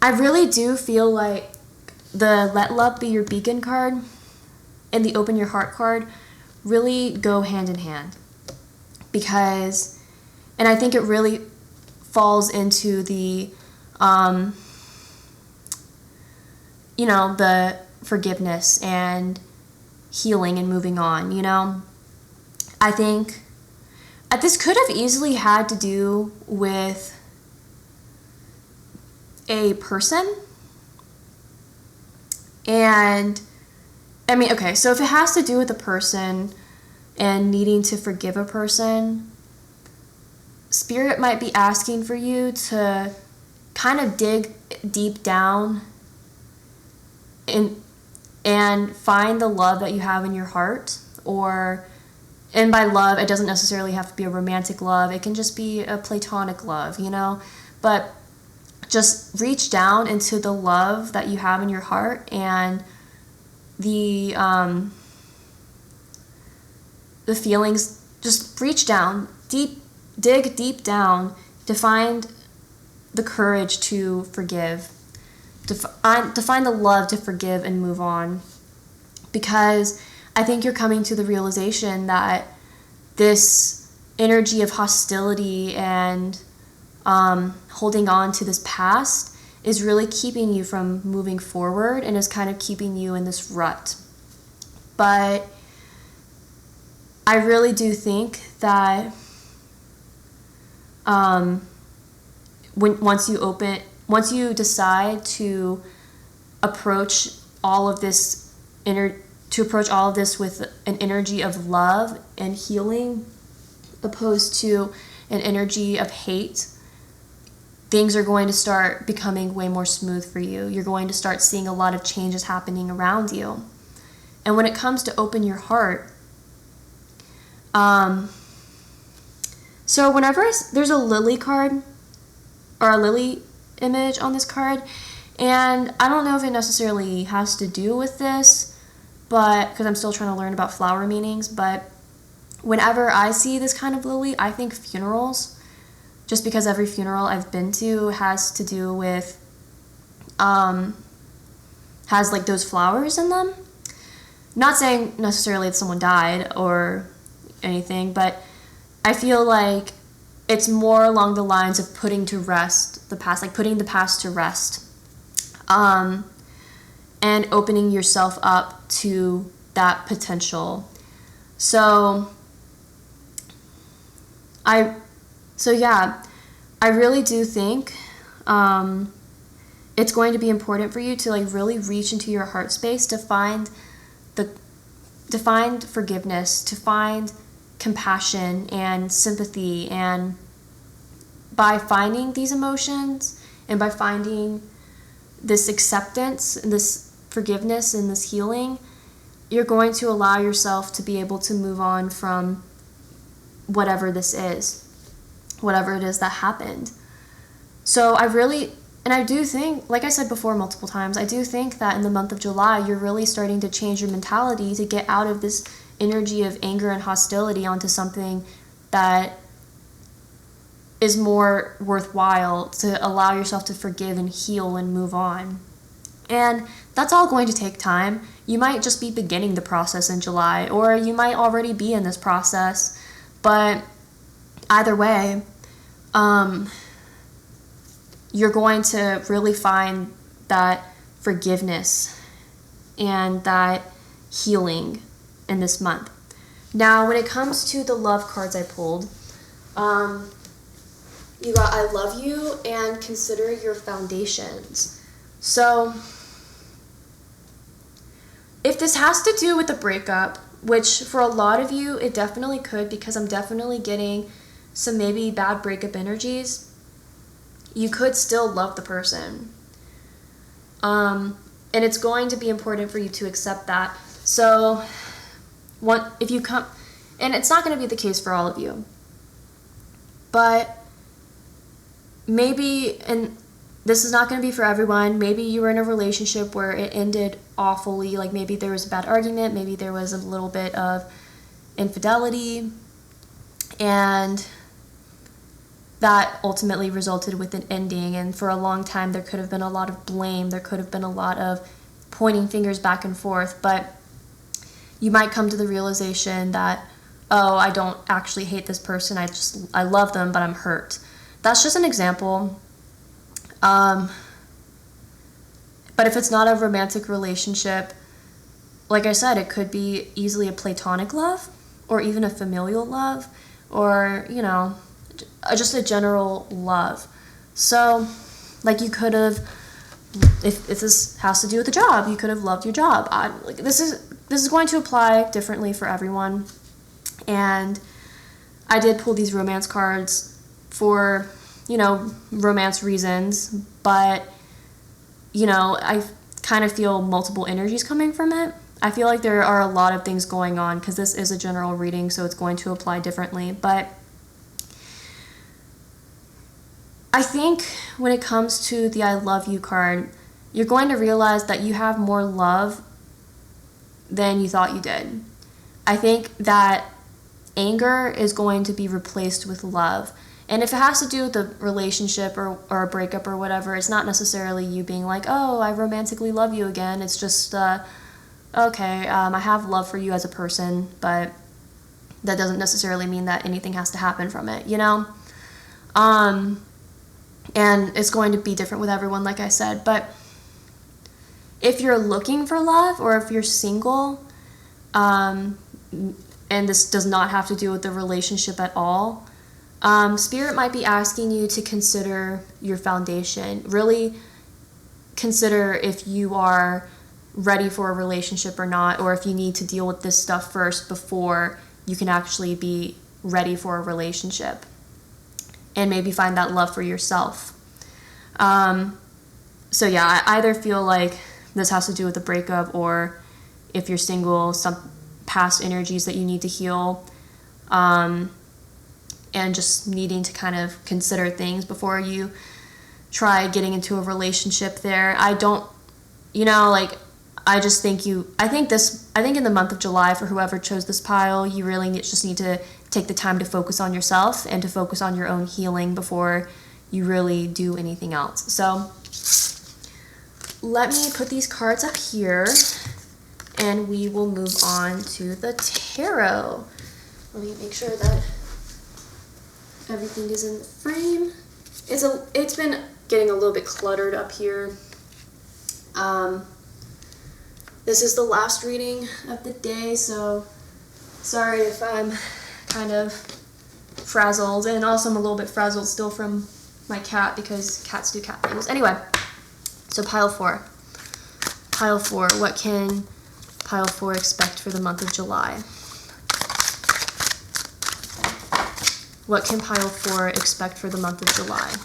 I really do feel like the Let Love Be Your Beacon card and the Open Your Heart card really go hand in hand. Because, and I think it really falls into the, the forgiveness and healing and moving on, I think this could have easily had to do with a person. And, okay, so if it has to do with a person and needing to forgive a person, Spirit might be asking for you to kind of dig deep down and find the love that you have in your heart. And by love, it doesn't necessarily have to be a romantic love. It can just be a platonic love, But just reach down into the love that you have in your heart and the feelings, just reach down, dig deep down to find the courage to forgive, to find the love to forgive and move on. Because I think you're coming to the realization that this energy of hostility and holding on to this past is really keeping you from moving forward and is kind of keeping you in this rut. But I really do think that once you decide to approach all of this with an energy of love and healing, opposed to an energy of hate, things are going to start becoming way more smooth for you. You're going to start seeing a lot of changes happening around you. And when it comes to open your heart, so whenever there's a lily card or a lily image on this card, and I don't know if it necessarily has to do with this, but because I'm still trying to learn about flower meanings, but whenever I see this kind of lily, I think funerals, just because every funeral I've been to has to do with, has like those flowers in them. Not saying necessarily that someone died or anything, but I feel like it's more along the lines of putting to rest the past, like putting the past to rest, and opening yourself up to that potential. So I really do think it's going to be important for you to like really reach into your heart space to find forgiveness, to find compassion and sympathy. And by finding these emotions and by finding this acceptance and this forgiveness and this healing, you're going to allow yourself to be able to move on from whatever this is, whatever it is that happened. So I do think, like I said before multiple times, I do think that in the month of July, you're really starting to change your mentality to get out of this energy of anger and hostility onto something that is more worthwhile, to allow yourself to forgive and heal and move on. And that's all going to take time. You might just be beginning the process in July, or you might already be in this process. But either way, you're going to really find that forgiveness and that healing in this month. Now, when it comes to the love cards I pulled, you got I love you and consider your foundations. So if this has to do with the breakup, which for a lot of you it definitely could, because I'm definitely getting some maybe bad breakup energies, you could still love the person. And it's going to be important for you to accept that. So if you come, and it's not going to be the case for all of you, but maybe, and this is not going to be for everyone, maybe you were in a relationship where it ended awfully, like maybe there was a bad argument, maybe there was a little bit of infidelity, and that ultimately resulted with an ending. And for a long time there could have been a lot of blame, there could have been a lot of pointing fingers back and forth, but you might come to the realization that, oh, I don't actually hate this person, I love them, but I'm hurt. That's just an example. But if it's not a romantic relationship, like I said, it could be easily a platonic love, or even a familial love, or, you know, just a general love. So, like, you could have, if this has to do with the job, you could have loved your job. This is going to apply differently for everyone. And I did pull these romance cards for, you know, romance reasons, but, you know, I kind of feel multiple energies coming from it. I feel like there are a lot of things going on, because this is a general reading, so it's going to apply differently. But I think when it comes to the I love you card, you're going to realize that you have more love than you thought you did. I think that anger is going to be replaced with love. And if it has to do with a relationship or a breakup or whatever, it's not necessarily you being like, oh, I romantically love you again. It's just, okay, I have love for you as a person, but that doesn't necessarily mean that anything has to happen from it, you know? And it's going to be different with everyone, like I said. But if you're looking for love, or if you're single, and this does not have to do with the relationship at all, Spirit might be asking you to consider your foundation. Really consider if you are ready for a relationship or not, or if you need to deal with this stuff first before you can actually be ready for a relationship. And maybe find that love for yourself. So yeah, I either feel like this has to do with a breakup, or if you're single, some past energies that you need to heal. And just needing to kind of consider things before you try getting into a relationship there. I don't, I just think I think in the month of July, for whoever chose this pile, you really just need to take the time to focus on yourself and to focus on your own healing before you really do anything else. So let me put these cards up here and we will move on to the tarot. Let me make sure that everything is in the frame. It's been getting a little bit cluttered up here. This is the last reading of the day, so sorry if I'm kind of frazzled, and also I'm a little bit frazzled still from my cat, because cats do cat things. Anyway, so pile 4. Pile 4, what can pile 4 expect for the month of July? What can pile 4 expect for the month of July?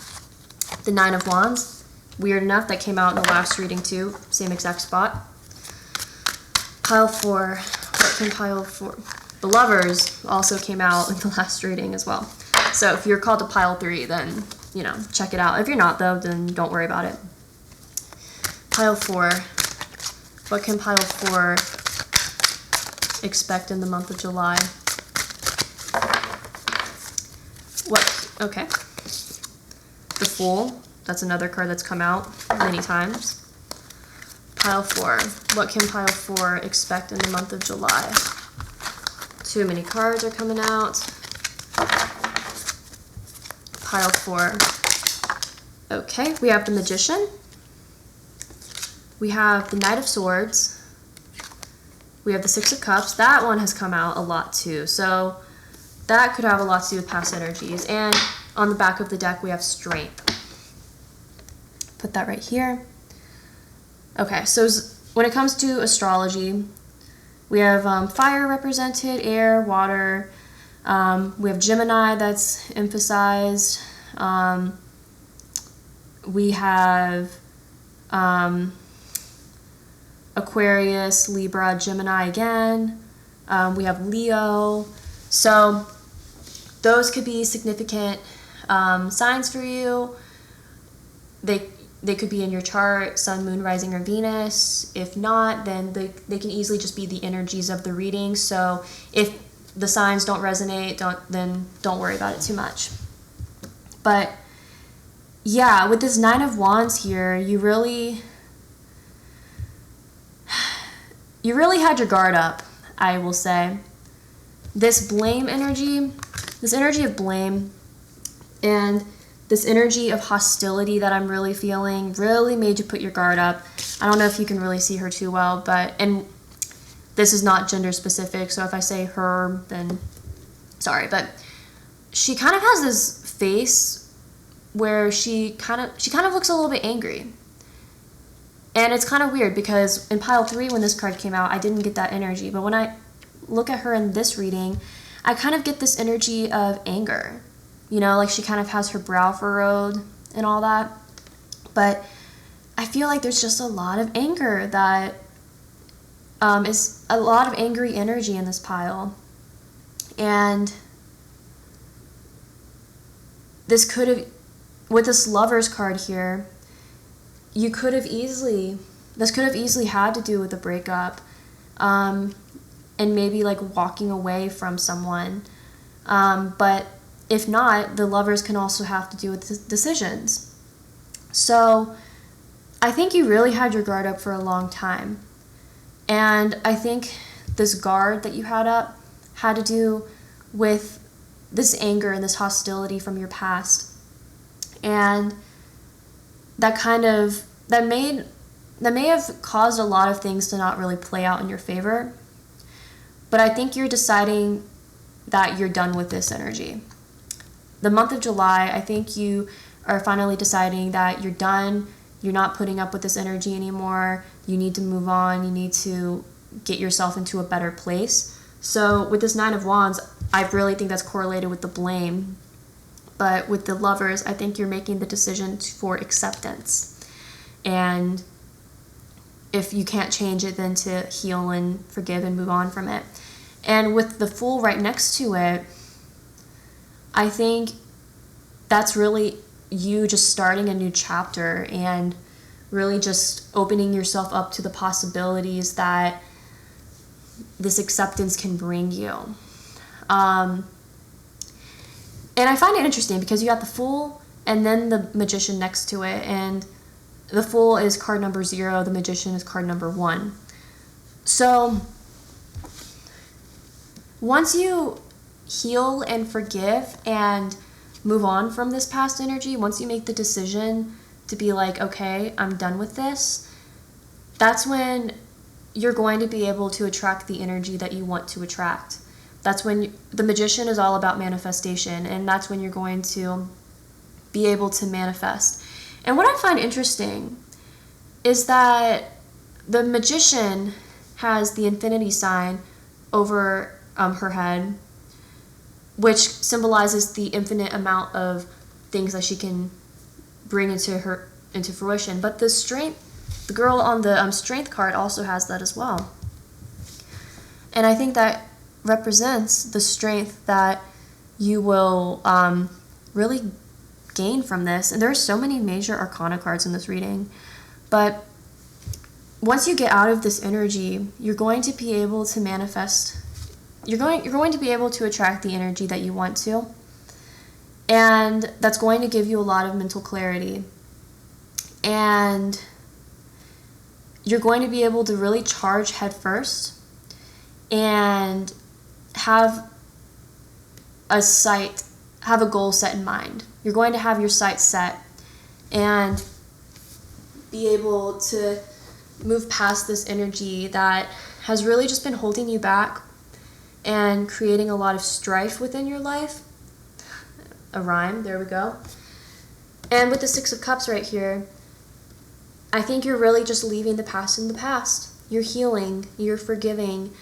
The 9 of Wands. Weird enough, that came out in the last reading too. Same exact spot. Pile 4. What can pile 4? The Lovers also came out in the last reading as well. So if you're called to pile 3, then, check it out. If you're not, though, then don't worry about it. Pile 4. What can pile 4 expect in the month of July? Okay. The Fool. That's another card that's come out many times. Pile 4. What can pile 4 expect in the month of July? Too many cards are coming out. Pile 4. Okay, we have the Magician. We have the Knight of Swords. We have the Six of Cups. That one has come out a lot too. So that could have a lot to do with past energies. And on the back of the deck, we have Strength. Put that right here. Okay, so when it comes to astrology, we have fire represented, air, water. We have Gemini that's emphasized. We have Aquarius, Libra, Gemini again. We have Leo. So those could be significant signs for you. They could be in your chart, Sun, Moon, Rising, or Venus. If not, then they can easily just be the energies of the reading. So if the signs don't resonate, then don't worry about it too much. But yeah, with this 9 of Wands here, you really had your guard up, I will say. This blame energy, this energy of blame, and this energy of hostility that I'm really feeling really made you put your guard up. I don't know if you can really see her too well, and this is not gender specific, so if I say her, then sorry, but she kind of has this face where she kind of looks a little bit angry. And it's kind of weird because in pile 3, when this card came out, I didn't get that energy, but when I look at her in this reading, I kind of get this energy of anger. Like she kind of has her brow furrowed and all that. But I feel like there's just a lot of anger that is a lot of angry energy in this pile. And this could have, with this Lovers card here, this could have easily had to do with a breakup. and maybe like walking away from someone. But if not, the lovers can also have to do with decisions. So I think you really had your guard up for a long time. And I think this guard that you had up had to do with this anger and this hostility from your past. And that may have caused a lot of things to not really play out in your favor. But I think you're deciding that you're done with this energy. The month of July, I think you are finally deciding that you're done. You're not putting up with this energy anymore. You need to move on. You need to get yourself into a better place. So with this 9 of Wands, I really think that's correlated with the blame. But with the lovers, I think you're making the decision for acceptance. And if you can't change it, then to heal and forgive and move on from it. And with the Fool right next to it, I think that's really you just starting a new chapter and really just opening yourself up to the possibilities that this acceptance can bring you. And I find it interesting because you got the Fool and then the Magician next to it, and the Fool is card number 0, the Magician is card number 1. So once you heal and forgive and move on from this past energy, once you make the decision to be like, okay, I'm done with this, that's when you're going to be able to attract the energy that you want to attract. That's when the Magician is all about manifestation, and that's when you're going to be able to manifest. And what I find interesting is that the Magician has the infinity sign over her head, which symbolizes the infinite amount of things that she can bring into fruition. But the girl on the Strength card also has that as well. And I think that represents the strength that you will really gain from this. And there are so many major arcana cards in this reading, but once you get out of this energy, you're going to be able to manifest. You're going to be able to attract the energy that you want to, and that's going to give you a lot of mental clarity, and you're going to be able to really charge head first and have a goal set in mind. You're going to have your sights set and be able to move past this energy that has really just been holding you back and creating a lot of strife within your life. A rhyme, there we go. And with the 6 of Cups right here, I think you're really just leaving the past in the past. You're healing, you're forgiving,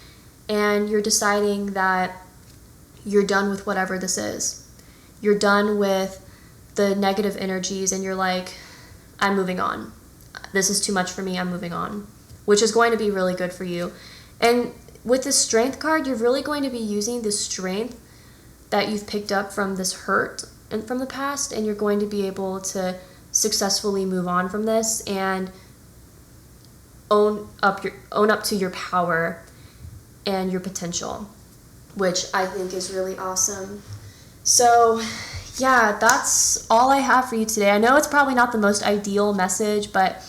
and you're deciding that you're done with whatever this is. You're done with the negative energies, and you're like, I'm moving on. This is too much for me, I'm moving on. Which is going to be really good for you. And with the Strength card, you're really going to be using the strength that you've picked up from this hurt and from the past, and you're going to be able to successfully move on from this and own up to your power and your potential, which I think is really awesome. So yeah, that's all I have for you today. I know it's probably not the most ideal message, but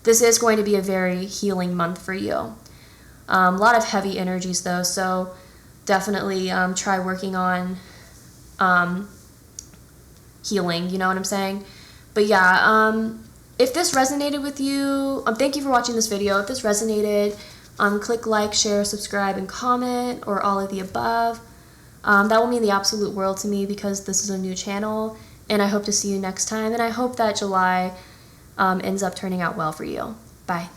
this is going to be a very healing month for you. A lot of heavy energies though, so definitely try working on healing, you know what I'm saying? But yeah, if this resonated with you, thank you for watching this video. If this resonated, click like, share, subscribe, and comment, or all of the above. That will mean the absolute world to me because this is a new channel, and I hope to see you next time, and I hope that July ends up turning out well for you. Bye.